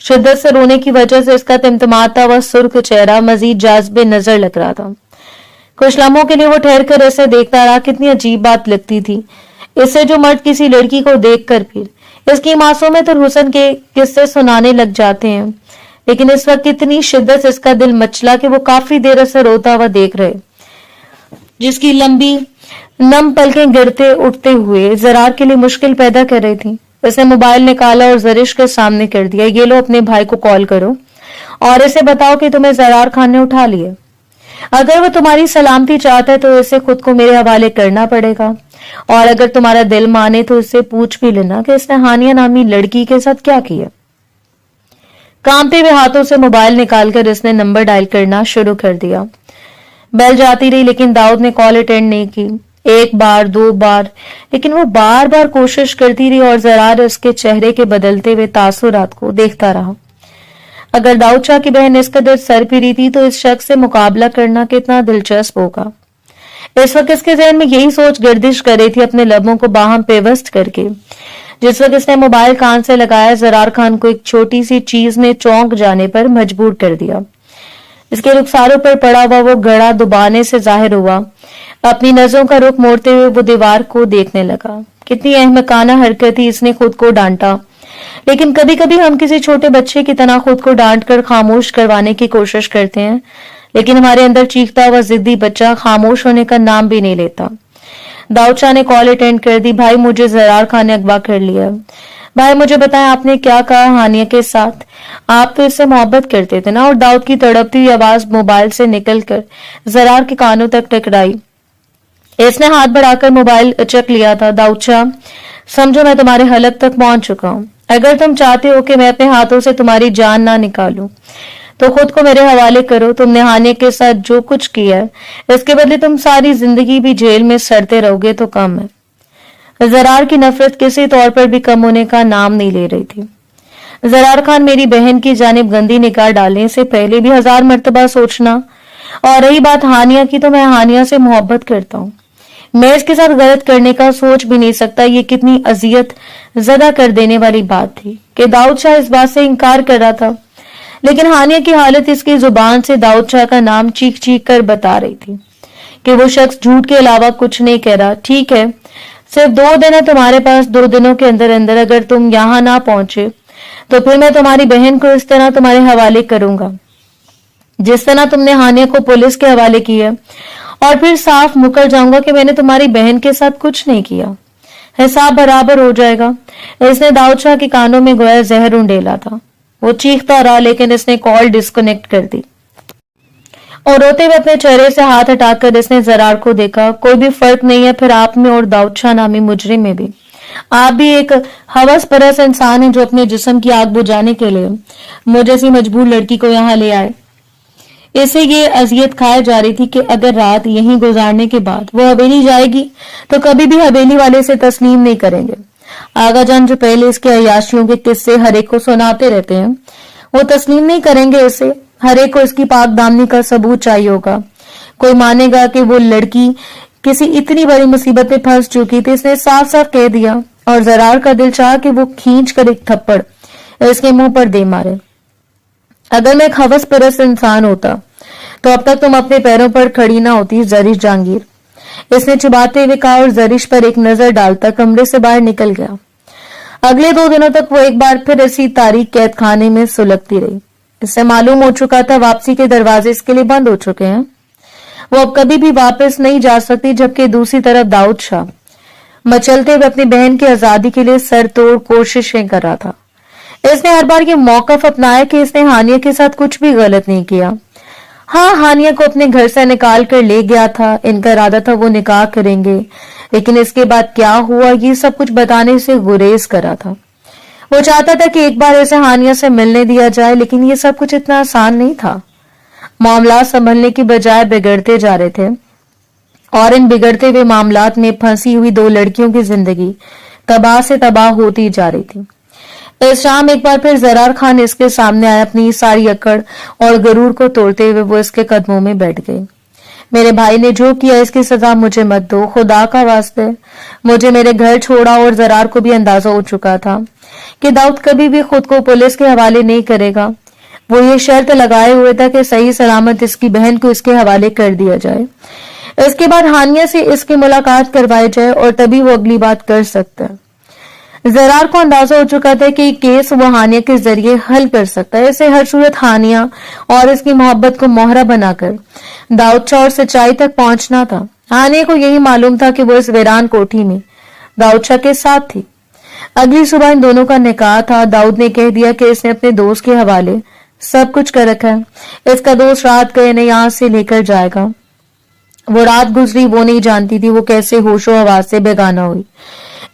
शिद्दत से रोने की वजह से इसका तिमतिमाता हुआ सुर्ख चेहरा मजीद जाज़बे नजर लग रहा था। कुछ लम्हों के लिए वो ठहर कर इसे देखता रहा। कितनी अजीब बात लगती थी इससे, जो मर्द किसी लड़की को देखकर फिर इसकी मासूमियत और हुस्न के किस्से सुनाने लग जाते हैं, लेकिन इस वक्त इतनी शिद्दत से इसका दिल मचला कि वो काफी देर से रोता हुआ देख रहे, जिसकी लंबी नम पलकें गिरते उठते हुए जरार के लिए मुश्किल पैदा कर रही थी। इसने मोबाइल निकाला और जरिश के सामने कर दिया। ये लो, अपने भाई को कॉल करो और इसे बताओ कि तुम्हें जरार खान ने उठा लिए। अगर वो तुम्हारी सलामती चाहता है तो इसे खुद को मेरे हवाले करना पड़ेगा, और अगर तुम्हारा दिल माने तो इससे पूछ भी लेना कि इसने हानिया नामी लड़की के साथ क्या किया। कांपते हुए हाथों से मोबाइल निकालकर इसने नंबर डायल करना शुरू कर दिया। बेल जाती रही, लेकिन दाऊद ने कॉल अटेंड नहीं की। एक बार, दो बार, लेकिन वो बार बार कोशिश करती रही और जरार उसके चेहरे के बदलते हुए तासुरात को देखता रहा। अगर दाऊद शाह की बहन इस कदर सर फिरी थी तो इस शख्स से मुकाबला करना कितना दिलचस्प होगा। इस वक्त इसके जहन में यही सोच गर्दिश कर रही थी, अपने लबों को बाहम पेवस्त करके जिस वक्त इसने मोबाइल कान से लगाया, जरार खान को एक छोटी सी चीज ने चौंक जाने पर मजबूर कर दिया। इसके रुखसारों पर पड़ा हुआ वो गड़ा दुबाने से जाहिर हुआ। अपनी नजरों का रुख मोड़ते हुए वो दीवार को देखने लगा। कितनी अहमकाना हरकत थी, इसने खुद को डांटा। लेकिन कभी कभी हम किसी छोटे बच्चे की तरह खुद को डांट कर खामोश करवाने की कोशिश करते हैं, लेकिन हमारे अंदर चीखता हुआ जिद्दी बच्चा खामोश होने का नाम भी नहीं लेता। दाऊद शाह ने कॉल अटेंड कर दी। भाई, मुझे जरार खान ने अगवा कर लिया। भाई, मुझे बताएं, आपने क्या कहा हानिया के साथ? आप तो इससे मोहब्बत करते थे ना? और दाऊद की तड़पती हुई आवाज मोबाइल से निकलकर जरार के कानों तक टकराई। इसने हाथ बढ़ाकर मोबाइल चक लिया था। दाऊद शाह, समझो मैं तुम्हारे हलक तक पहुंच चुका हूं। अगर तुम चाहते हो कि मैं अपने हाथों से तुम्हारी जान ना निकालूं, तो खुद को मेरे हवाले करो। तुमने हानिया के साथ जो कुछ किया है, इसके बदले तुम सारी जिंदगी भी जेल में सड़ते रहोगे तो कम है। जरार की नफरत किसी तौर पर भी कम होने का नाम नहीं ले रही थी। जरार खान मेरी बहन की जानिब गंदी निगाह डालने से पहले भी 1000 मर्तबा सोचना। और रही बात हानिया की, तो मैं हानिया से मोहब्बत करता हूँ। मैं इसके साथ गलत करने का सोच भी नहीं सकता। ये कितनी अजियत ज़दा कर देने वाली बात थी कि दाऊद शाह इस बात से इनकार कर रहा था, लेकिन हानिया की हालत इसकी जुबान से दाऊद शाह का नाम चीख चीख कर बता रही थी कि वो शख्स झूठ के अलावा कुछ नहीं कह रहा। ठीक है, सिर्फ 2 दिन है तुम्हारे पास। 2 दिनों के अंदर अंदर अगर तुम यहाँ ना पहुंचे तो फिर मैं तुम्हारी बहन को इस तरह तुम्हारे हवाले करूंगा जिस तरह तुमने हानिया को पुलिस के हवाले किया, और फिर साफ मुकर जाऊंगा कि मैंने तुम्हारी बहन के साथ कुछ नहीं किया। हिसाब बराबर हो जाएगा। इसने दाऊद शाह के कानों में गोया जहर उंडेला था। वो चीखता रहा, लेकिन इसने कॉल डिस्कनेक्ट कर दी और रोते हुए अपने चेहरे से हाथ हटाकर इसने जरार को देखा। कोई भी फर्क नहीं है फिर आप में और दाऊद शाह नामी मुजरिम में भी। आप भी एक हवस परस्त इंसान है जो अपने जिस्म की आग बुझाने के लिए मुझे जैसी मजबूर लड़की को यहाँ ले आए। इसे ये अजियत खाई जा रही थी कि अगर रात यहीं गुजारने के बाद वो हवेली जाएगी तो कभी भी हवेली वाले से तस्लीम नहीं करेंगे। आगा जान जो पहले इसके अयाशियों के किस्से हर एक को सुनाते रहते हैं, वो तस्लीम नहीं करेंगे इसे। हर एक को इसकी पाक दामनी का सबूत चाहिए होगा। कोई मानेगा कि वो लड़की किसी इतनी बड़ी मुसीबत में फंस चुकी थी। इसने साफ साफ कह दिया और जरार का दिल चाहा कि वो खींच कर एक थप्पड़ इसके मुंह पर दे मारे। अगर मैं एक हवस परस्त इंसान होता तो अब तक तुम अपने पैरों पर खड़ी ना होती जरिश जहांगीर। इसने चिबाते हुए कहा और जरिश पर एक नजर डालता कमरे से बाहर निकल गया। अगले 2 दिनों तक वो एक बार फिर इसी तारीख कैद खाने में सुलगती रही। इससे मालूम हो चुका था वापसी के दरवाजे इसके लिए बंद हो चुके हैं। वो अब कभी भी वापस नहीं जा सकती। जबकि दूसरी तरफ दाऊद शाह मचलते हुए अपनी बहन की आजादी के लिए सर तोड़ कोशिशें कर रहा था। इसने हर बार ये मौकफ अपनाया कि इसने हानिया के साथ कुछ भी गलत नहीं किया। हाँ, हानिया को अपने घर से निकाल कर ले गया था। इनका इरादा था वो निकाह करेंगे, लेकिन इसके बाद क्या हुआ ये सब कुछ बताने से गुरेज करा था। वो चाहता था कि एक बार ऐसे हानिया से मिलने दिया जाए, लेकिन ये सब कुछ इतना आसान नहीं था। मामला संभलने की बजाय बिगड़ते जा रहे थे और इन बिगड़ते हुए मामलात में फंसी हुई 2 लड़कियों की जिंदगी तबाह से तबाह होती जा रही थी। इस शाम एक बार फिर जरार खान इसके सामने आया। अपनी सारी अकड़ और गरूर को तोड़ते हुए वो इसके कदमों में बैठ गए। मेरे भाई ने जो किया इसकी सजा मुझे मत दो, खुदा का वास्ते। मुझे मेरे घर छोड़ा और जरार को भी अंदाजा हो चुका था कि दाऊद कभी भी खुद को पुलिस के हवाले नहीं करेगा। वो ये शर्त लगाए हुए था कि सही सलामत इसकी बहन को इसके हवाले कर दिया जाए। इसके बाद हानिया से इसकी मुलाकात करवाई जाए और तभी वो अगली बात कर सकता है। जरार को अंदाजा हो चुका था कि केस वो हानिया के जरिए हल कर सकता है। इसे हर सूरत हानिया और इसकी मोहब्बत को मोहरा बनाकर दाऊद शाह और सच्चाई तक पहुंचना था। हानिया को यही मालूम था कि वो इस वीरान कोठी में दाऊद शाह के साथ थी। अगली सुबह इन दोनों का निकाह था। दाऊद ने कह दिया कि इसने अपने दोस्त के हवाले सब कुछ कर रखा है। इसका दोस्त रात गए ने यहां से लेकर जाएगा। वो रात गुजरी वो नहीं जानती थी वो कैसे होशो हवास से बेगाना हुई।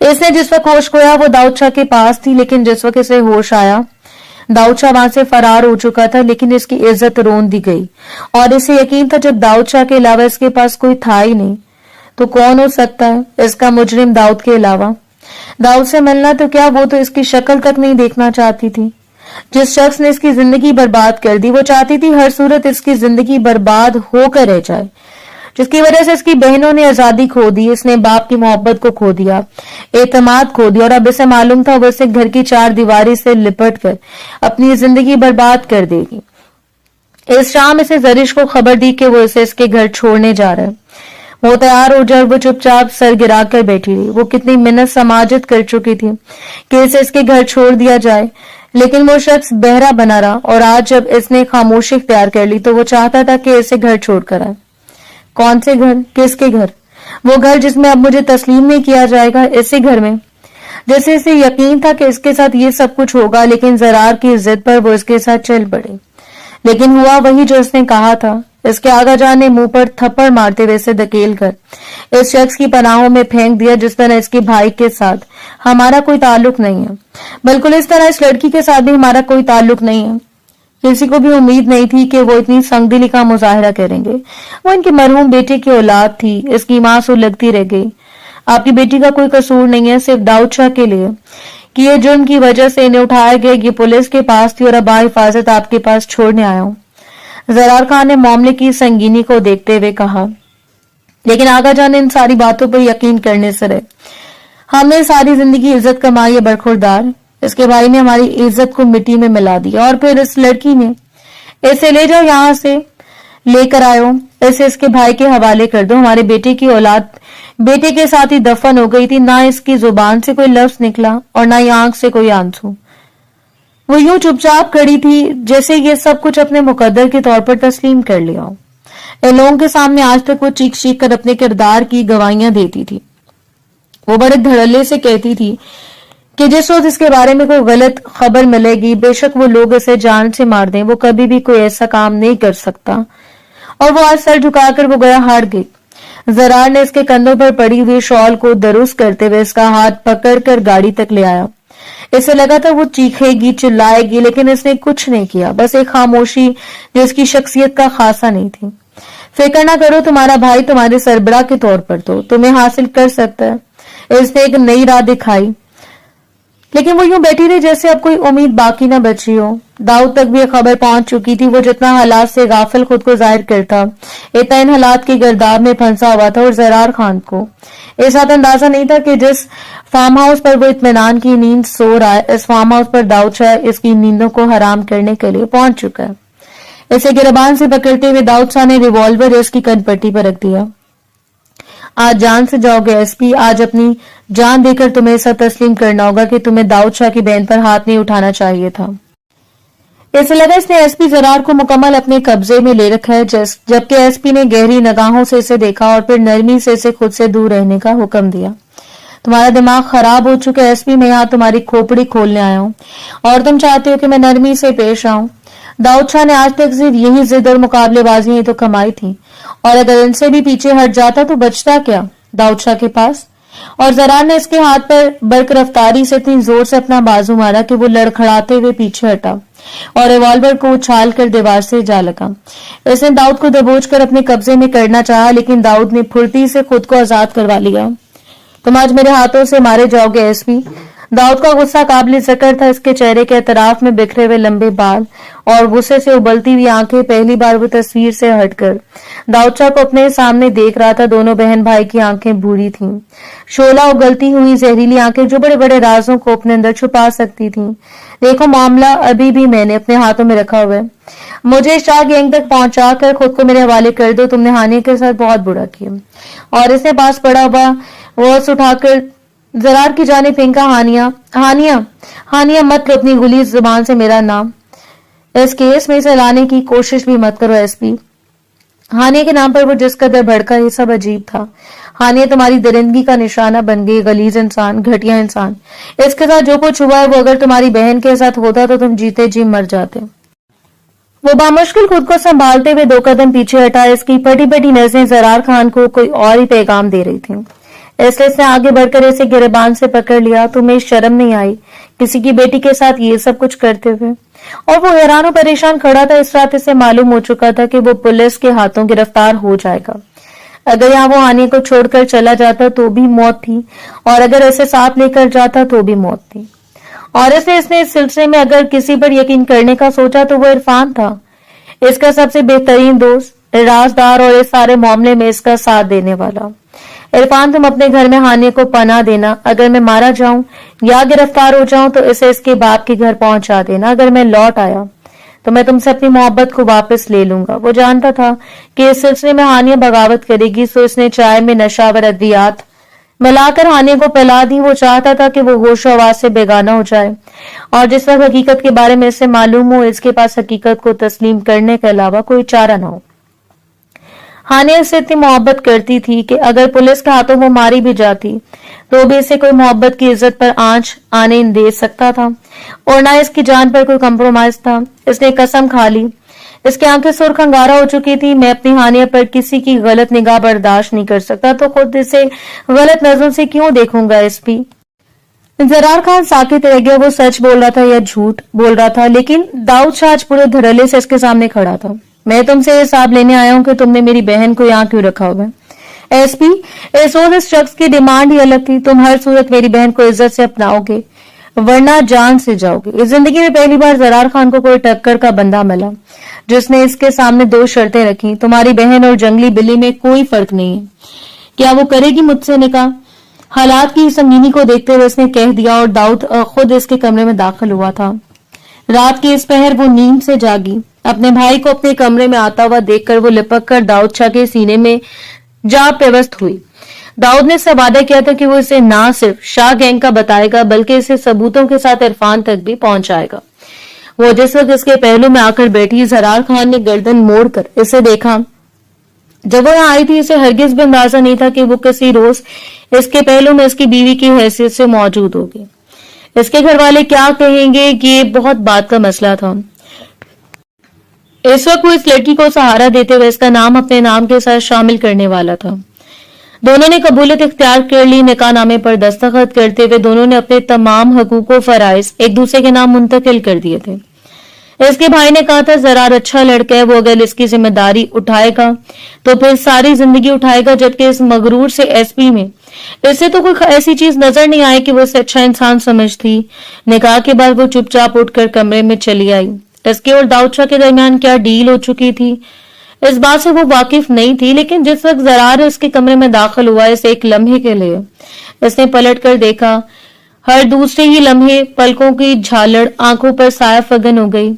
इसने जिस वक्त होश खोया वो दाऊद शाह के पास थी, लेकिन जिस वक्त इसे होश आया दाऊद शाह वहां से फरार हो चुका था। लेकिन इसकी इज्जत रोन दी गई और इसे यकीन था जब दाऊद शाह के अलावा इसके पास कोई था ही नहीं तो कौन हो सकता है इसका मुजरिम दाऊद के अलावा। दाऊद से मिलना तो क्या, वो तो इसकी शक्ल तक नहीं देखना चाहती थी। जिस शख्स ने इसकी जिंदगी बर्बाद कर दी वो चाहती थी हर सूरत इसकी जिंदगी बर्बाद होकर रह जाए। جس کی وجہ سے اس کی بہنوں نے آزادی کھو دی, اس نے باپ کی محبت کو کھو دیا, اعتماد کھو دیا, اور اب اسے معلوم تھا وہ اسے گھر کی چار دیواری سے لپٹ کر اپنی زندگی برباد کر دے گی. اس شام اسے زرش کو خبر دی کہ وہ اسے اس کے گھر چھوڑنے جا رہا ہے. وہ تیار ہو جائے, وہ چپ چاپ سر گرا کر بیٹھی رہی. وہ کتنی منت سماجت کر چکی تھی کہ اسے اس کے گھر چھوڑ دیا جائے, لیکن وہ شخص بہرا بنا رہا, اور آج جب اس نے خاموشی اختیار کر لی تو وہ چاہتا تھا کہ اسے گھر چھوڑ کر آئے. کون سے گھر؟ کس کے گھر؟ وہ گھر جس میں اب مجھے تسلیم نہیں کیا جائے گا, اسی گھر میں. جیسے اسے یقین تھا کہ اس کے ساتھ یہ سب کچھ ہوگا, لیکن زرار کی ضد پر وہ اس کے ساتھ چل پڑی. لیکن ہوا وہی جو اس نے کہا تھا. اس کے آغا جان نے منہ پر تھپڑ مارتے ہوئے اسے دھکیل کر اس شخص کی پناہوں میں پھینک دیا جس طرح اس کے بھائی کے ساتھ ہمارا کوئی تعلق نہیں ہے. بالکل اس طرح اس لڑکی کے ساتھ بھی ہمارا کوئی تعلق نہیں ہے. کسی کو بھی امید نہیں تھی کہ وہ اتنی سنگ دلی کا مظاہرہ کریں گے. وہ ان کے مرحوم بیٹے کی اولاد تھی. اس کی ماں سلگتی رہ گئی. آپ کی بیٹی کا کوئی قصور نہیں ہے, صرف داؤد شاہ کے لیے کہ یہ جرم کی وجہ سے انہیں اٹھایا گیا, یہ پولیس کے پاس تھی اور اب حفاظت آپ کے پاس چھوڑنے آیا ہوں. زرار خان نے معاملے کی سنگینی کو دیکھتے ہوئے کہا. لیکن آغا جان نے ان ساری باتوں پر یقین کرنے سے رہے. ہم نے ساری زندگی عزت کمائی ہے برخوردار. اس کے بھائی نے ہماری عزت کو مٹی میں ملا دیا, اور پھر اس لڑکی نے اسے لے جاؤ, یہاں سے لے کر آئے ہو, اسے اس کے بھائی کے حوالے کر دو. ہمارے بیٹے کی اولاد بیٹے کے ساتھ ہی دفن ہو گئی تھی. نہ اس کی زبان سے کوئی لفظ نکلا اور نہ ہی آنکھ سے کوئی آنسو. وہ یوں چپ چاپ کھڑی تھی جیسے یہ سب کچھ اپنے مقدر کے طور پر تسلیم کر لیا ہو. ان لوگوں کے سامنے آج تک وہ چیخ چیخ کر اپنے کردار کی گواہیاں دیتی تھی. وہ بڑے دھڑلے سے کہتی تھی کہ جس روز اس کے بارے میں کوئی غلط خبر ملے گی, بے شک وہ لوگ اسے جان سے مار دیں, وہ کبھی بھی کوئی ایسا کام نہیں کر سکتا. اور وہ آج سر جھکا کر وہ گیا ہار گئی. زرار نے اس کے کندھوں پر پڑی ہوئی شال کو درست کرتے ہوئے اس کا ہاتھ پکڑ کر گاڑی تک لے آیا. اسے لگا تھا وہ چیخے گی, چلائے گی, لیکن اس نے کچھ نہیں کیا. بس ایک خاموشی جو اس کی شخصیت کا خاصہ نہیں تھی. فکر نہ کرو, تمہارا بھائی تمہارے سربراہ کے طور پر تو تمہیں حاصل کر سکتا ہے. اس نے ایک نئی راہ دکھائی. لیکن وہ یوں بیٹھی رہی جیسے اب کوئی امید باقی نہ بچی ہو. داؤد تک بھی یہ خبر پہنچ چکی تھی. وہ جتنا حالات سے غافل خود کو ظاہر کرتا, اتنا ان حالات کی گرداب میں پھنسا ہوا تھا. اور زرار خان کو اس بات اندازہ نہیں تھا کہ جس فارم ہاؤس پر وہ اطمینان کی نیند سو رہا ہے, اس فارم ہاؤس پر داؤد شاہ اس کی نیندوں کو حرام کرنے کے لیے پہنچ چکا ہے. اسے گربان سے پکڑتے ہوئے داؤد شاہ نے ریوالور اس کی کن پٹی پر رکھ دیا. آج جان سے جاؤ گے ایس پی, آج اپنی جان دے کر تمہیں ایسا تسلیم کرنا ہوگا کہ تمہیں داؤد شاہ کی بہن پر ہاتھ نہیں اٹھانا چاہیے تھا. اسے لگا اس نے ایس پی زرار کو مکمل اپنے قبضے میں لے رکھا ہے, جبکہ ایس پی نے گہری نگاہوں سے اسے دیکھا اور پھر نرمی سے اسے خود سے دور رہنے کا حکم دیا. تمہارا دماغ خراب ہو چکا ہے ایس پی, میں یہاں تمہاری کھوپڑی کھولنے آیا ہوں اور تم چاہتے ہو کہ میں نرمی سے پیش آؤں. داؤد شاہ نے آج تک صرف یہی ضد اور مقابلے بازی تو کمائی تھی, اور اگر ان سے بھی پیچھے ہٹ جاتا تو بچتا کیا داؤد شاہ کے پاس. اور زرار نے اس کے ہاتھ پر برق رفتاری سے اتنی زور سے اپنا بازو مارا کہ وہ لڑکھڑاتے ہوئے پیچھے ہٹا اور ریوالور کو اچھال کر دیوار سے جا لگا. اس نے داؤد کو دبوچ کر اپنے قبضے میں کرنا چاہا, لیکن داؤد نے پھرتی سے خود کو آزاد کروا لیا. تم آج میرے ہاتھوں سے مارے جاؤ گے ایس پی. داؤد کا غصہ قابل ذکر تھا. اس کے چہرے کے اطراف میں بکھرے ہوئے لمبے بال اور غصے سے ابلتی ہوئی آنکھیں. پہلی بار وہ تصویر سے ہٹ کر داؤد شاہ کو اپنے سامنے دیکھ رہا تھا. دونوں بہن بھائی کی آنکھیں بھوری تھیں, شعلہ اگلتی ہوئی زہریلی آنکھیں جو بڑے بڑے رازوں کو اپنے اندر چھپا سکتی تھیں. دیکھو, معاملہ ابھی بھی میں نے اپنے ہاتھوں میں رکھا ہوا ہے. مجھے شاہ گینگ تک پہنچا کر خود کو میرے حوالے کر دو. تم نے ہانیہ کے ساتھ بہت برا کیا. اور اس نے پاس پڑا ہوا واس اٹھا کر زرار کی جانب پھینکا. ہانیہ ہانیہ ہانیہ مت لو اپنی غلیظ زبان سے میرا نام. اس کیس میں اسے لانے کی کوشش بھی مت کرو ایس پی. ہانیہ کے نام پر وہ جس قدر بھڑکا, یہ سب عجیب تھا. ہانیہ تمہاری درندگی کا نشانہ بن گئی. غلیظ انسان, گھٹیا انسان. اس کے ساتھ جو کچھ ہوا ہے وہ اگر تمہاری بہن کے ساتھ ہوتا تو تم جیتے جی مر جاتے. وہ بامشکل خود کو سنبھالتے ہوئے 2 قدم پیچھے ہٹا. اس کی پٹی پٹی نظریں زرار خان کو کوئی اور ہی پیغام دے رہی تھیں. اس لیے اس نے آگے بڑھ کر اسے گریبان سے پکڑ لیا. تمہیں شرم نہیں آئی کسی کی بیٹی کے ساتھ یہ سب کچھ کرتے ہوئے؟ اور وہ حیران و پریشان کھڑا تھا. اس رات اسے معلوم ہو چکا تھا کہ وہ پولیس کے ہاتھوں گرفتار ہو جائے گا. اگر یہاں وہ ہانیہ کو چھوڑ کر چلا جاتا تو بھی موت تھی, اور اگر اسے ساتھ لے کر جاتا تو بھی موت تھی. اور اس نے اس سلسلے میں اگر کسی پر یقین کرنے کا سوچا تو وہ عرفان تھا, اس کا سب سے بہترین دوست. रازदार और इस सारे मामले में इसका साथ देने वाला। इरफान, तुम अपने घर में हानिया को पनाह देना। अगर मैं मारा जाऊं या गिरफ्तार हो जाऊं तो इसे इसके बाप के घर पहुंचा देना। अगर मैं लौट आया तो मैं तुमसे अपनी मोहब्बत को वापस ले लूंगा। वो जानता था कि इस सिलसिले में हानिया बगावत करेगी, सो इसने चाय में नशा व अद्वियात मिलाकर हानिया को पिला दी। वो चाहता था कि वो होश आवाज से बेगाना हो जाए और जिस वक्त हकीकत के बारे में इसे मालूम हो, इसके पास हकीकत को तस्लीम करने के अलावा कोई चारा न हो। हानिया इससे इतनी मोहब्बत करती थी कि अगर पुलिस के हाथों वो मारी भी जाती तो भी इसे कोई मोहब्बत की इज्जत पर आंच आने दे सकता था और ना इसकी जान पर कोई कंप्रोमाइज था। इसने कसम खा ली। इसकी आंखें सुर्ख अंगारा हो चुकी थी। मैं अपनी हानिया पर किसी की गलत निगाह बर्दाश्त नहीं कर सकता, तो खुद इसे गलत नजरों से क्यों देखूंगा। एसपी जरार खान साकित रह गया। वो सच बोल रहा था या झूठ बोल रहा था, लेकिन दाऊद शाह आज पूरे धड़ल्ले से इसके सामने खड़ा था। मैं तुमसे हिसाब लेने आया हूं कि तुमने मेरी बहन को यहाँ क्यों रखा हुआ है। एसपी, इस रोज इस शख्स की डिमांड ही अलग थी। तुम हर सूरत मेरी बहन को इज्जत से अपनाओगे वरना जान से जाओगे। इस जिंदगी में पहली बार जरार खान को कोई टक्कर का बंदा मिला जिसने इसके सामने दो शर्तें रखी। तुम्हारी बहन और जंगली बिल्ली में कोई फर्क नहीं है। क्या वो करेगी मुझसे निकाह? हालात की संगीनी को देखते हुए उसने कह दिया और दाऊद खुद इसके कमरे में दाखिल हुआ था। रात की इस पहर वो नींद से जागी। अपने भाई को अपने कमरे में आता हुआ देखकर वो लिपक कर दाऊद शाह के सीने में जा पेवस्त हुई। दाऊद ने इससे वादा किया था कि वो इसे ना सिर्फ शाह गैंग का बताएगा बल्कि इसे सबूतों के साथ इरफान तक भी पहुंचाएगा। वो जिस वक्त इसके पहलू में आकर बैठी, जरार खान ने गर्दन मोड़कर इसे देखा। जब वो यहाँ आई थी इसे हरगिज भी अंदाजा नहीं था कि वो किसी रोज इसके पहलू में इसकी बीवी की हैसियत से मौजूद होगी। इसके घर वाले क्या कहेंगे, ये बहुत बात का मसला था। इस वक्त वो इस लड़की को सहारा देते हुए इसका नाम अपने नाम के साथ शामिल करने वाला था। दोनों ने कबूलियत इख्तियार कर ली। निकाह नामे पर दस्तखत करते हुए दोनों ने अपने तमाम हकूक व फराइज एक दूसरे के नाम मुंतकिल कर दिए थे। इसके भाई ने कहा था जरार अच्छा लड़का है, वो अगर इसकी जिम्मेदारी उठाएगा तो फिर सारी जिंदगी उठाएगा, जबकि इस मगरूर से एसपी में इससे तो कोई ऐसी चीज नजर नहीं आई कि वो इसे अच्छा इंसान समझती। निकाह के बाद वो चुपचाप उठकर कमरे में चली आई। इसके और दाऊद शाह के दरमियान क्या डील हो चुकी थी इस बात से वो वाकिफ नहीं थी, लेकिन जिस वक्त जरार इसके कमरे में दाखिल हुआ इस एक लम्हे के लिए इसने पलट कर देखा। हर दूसरे ही लम्हे पलकों की झालड़ आंखों पर साया फगन हो गई।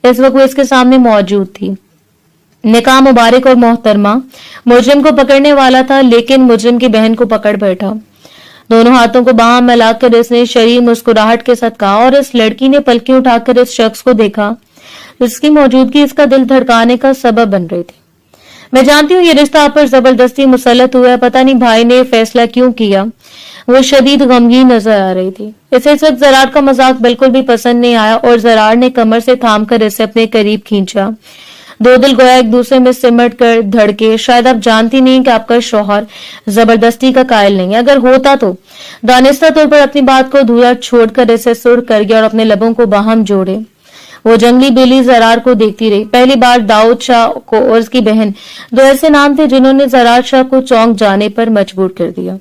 इस वक्त वो इसके सामने मौजूद थी। निकाह मुबारक और मोहतरमा। मुजरिम को पकड़ने वाला था लेकिन मुजरिम की बहन को पकड़ बैठा। दोनों हाथों को बाहों में लाकर इसने शरीर मुस्कुराहट के साथ कहा और इस लड़की ने पलकें उठाकर इस शख्स को देखा। इसकी मौजूदगी इसका दिल धड़काने का सबब बन रही थी। मैं जानती हूँ ये रिश्ता आप पर जबरदस्ती मुसल्लत हुआ है, पता नहीं भाई ने फैसला क्यों किया। वो शदीद गमगीन नजर आ रही थी। इसे इस वक्त जरार का मजाक बिल्कुल भी पसंद नहीं आया और जरार ने कमर से थाम कर इसे अपने करीब खींचा। दो दिल गोया एक दूसरे में सिमट कर धड़के। शायद आप जानती नहीं कि आपका शौहर जबरदस्ती का कायल नहीं है। अगर होता तो दानिस्ता तौर पर अपनी बात को अधूरा छोड़कर इसे सुर कर गया और अपने लबों को बाहम जोड़े। वो जंगली बिल्ली जरार को देखती रही। पहली बार दाऊद शाह को और उसकी बहन दो ऐसे नाम थे जिन्होंने जरार शाह को चौंक जाने पर मजबूर कर दिया।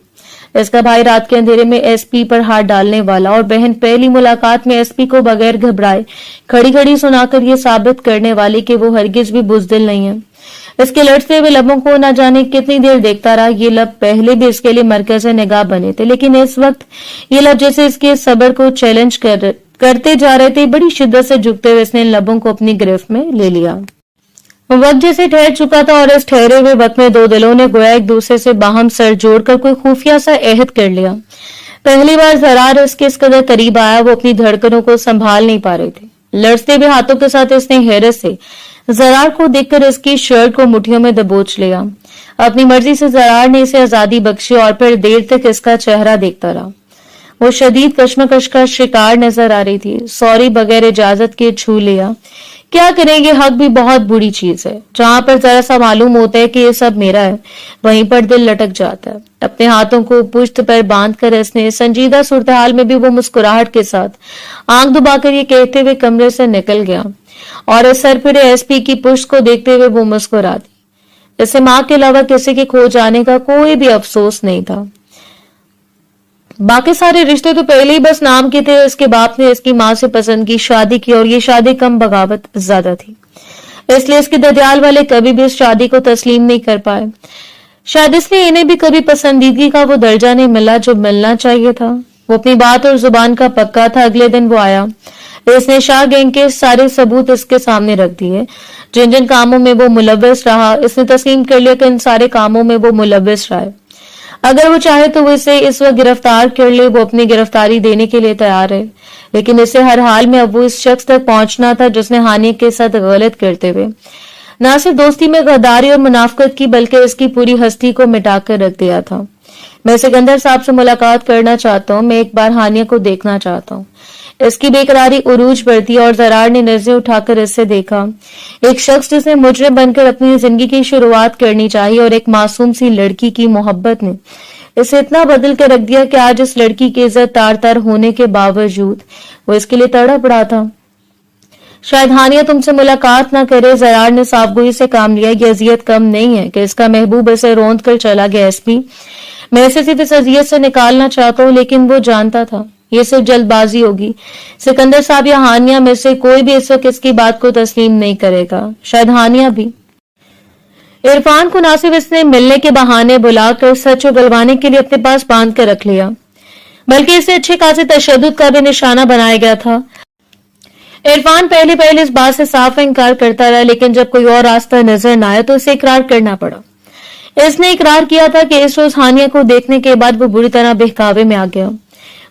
इसका भाई रात के अंधेरे में एसपी पर हाथ डालने वाला और बहन पहली मुलाकात में एसपी को बगैर घबराए खड़ी खड़ी सुनाकर ये साबित करने वाली कि वो हरगिज भी बुजदिल नहीं है। इसके लड़ते हुए लबों को न जाने कितनी देर देखता रहा। ये लब पहले भी इसके लिए मरकज निगाह बने थे, लेकिन इस वक्त ये लब जैसे इसके सब्र को चैलेंज करते जा रहे थे। बड़ी शिद्दत से झुकते हुए इसने लबों को अपनी गिरफ्त में ले लिया। वक्त जैसे ठहर चुका था और इस ठहरे हुए वक्त में दो दिलों ने गोया एक दूसरे से बाहम सर जोड़कर कोई खुफिया सा अहद कर लिया। पहली बार जरार इसके इस कदर करीब आया, वो अपनी धड़कनों को संभाल नहीं पा रहे थे। लड़ते हुए हाथों के साथ इसने हैरत से जरार को देखकर इसकी शर्ट को मुठियों में दबोच लिया। अपनी मर्जी से जरार ने इसे आजादी बख्शी और फिर देर तक इसका चेहरा देखता रहा। वो शदीद कश्मकश का शिकार नजर आ रही थी। सॉरी बगैर इजाजत के छू लिया। क्या करेंगे, हक भी बहुत बुरी चीज है। जहां पर जरा सा मालूम होता है कि ये सब मेरा है वहीं पर दिल लटक जाता है। अपने हाथों को पुश्त पर बांध कर इसने संजीदा सूरत में भी वो मुस्कुराहट के साथ आंख दबाकर ये कहते हुए कमरे से निकल गया और इस सरफिरे एसपी की पुश्त को देखते हुए वो मुस्कुरा दी। इसे मां के अलावा किसी के खो जाने का कोई भी अफसोस नहीं था। बाकी सारे रिश्ते तो पहले ही बस नाम के थे। इसके बाप ने इसकी मां से पसंद की शादी की और ये शादी कम बगावत ज्यादा थी। اس لیے اس کے ددیال والے کبھی بھی اس شادی کو تسلیم نہیں کر پائے. شاید اس لیے انہیں بھی کبھی پسندیدگی کا وہ درجہ نہیں ملا جو ملنا چاہیے تھا. وہ اپنی بات اور زبان کا پکا تھا. اگلے دن وہ آیا. اس نے شاہ گینگ کے سارے ثبوت اس کے سامنے رکھ دیے. جن جن کاموں میں وہ ملوث رہا اس نے تسلیم کر لیا کہ ان سارے کاموں میں وہ ملوث رہا ہے. اگر وہ چاہے تو وہ اسے اس وقت گرفتار کر لے. وہ اپنی گرفتاری دینے کے لیے تیار ہے, لیکن اسے ہر حال میں اب وہ اس شخص تک پہنچنا تھا جس نے ہانیہ کے ساتھ غلط کرتے ہوئے نہ صرف دوستی میں غداری اور منافقت کی بلکہ اس کی پوری ہستی کو مٹا کر رکھ دیا تھا. میں سکندر صاحب سے ملاقات کرنا چاہتا ہوں. میں ایک بار ہانیہ کو دیکھنا چاہتا ہوں. اس کی بے قراری عروج بڑھتی اور زرار نے نظریں اٹھا کر اس سے دیکھا. ایک شخص جس نے مجرم بن کر اپنی زندگی کی شروعات کرنی چاہیے اور ایک معصوم سی لڑکی کی محبت نے اسے اتنا بدل کر رکھ دیا کہ آج اس لڑکی کی عزت تار تار ہونے کے باوجود وہ اس کے لیے تڑپ رہا تھا. شاید ہانیہ تم سے ملاقات نہ کرے. زرار نے صاف گوئی سے کام لیا. یہ اذیت کم نہیں ہے کہ اس کا محبوب اسے روند کر چلا گیا. ایس پی, میں اسے صرف اس اذیت سے نکالنا چاہتا ہوں, لیکن وہ جانتا تھا یہ صرف جلد بازی ہوگی. سکندر صاحب یا ہانیہ میں سے کوئی بھی اس وقت اس کی بات کو تسلیم نہیں کرے گا. شاید ہانیہ بھی. عرفان کو نہ صرف اس نے ملنے کے بہانے بلا کر سچ اگلوانے کے لیے اپنے پاس باندھ کر رکھ لیا, بلکہ اسے اچھے خاصے تشدد کا بھی نشانہ بنایا گیا تھا. عرفان پہلے اس بات سے صاف انکار کرتا رہا, لیکن جب کوئی اور راستہ نظر نہ آیا تو اسے اقرار کرنا پڑا. اس نے اقرار کیا تھا کہ اس روز ہانیہ کو دیکھنے کے بعد وہ بری طرح بہکاوے میں آ گیا.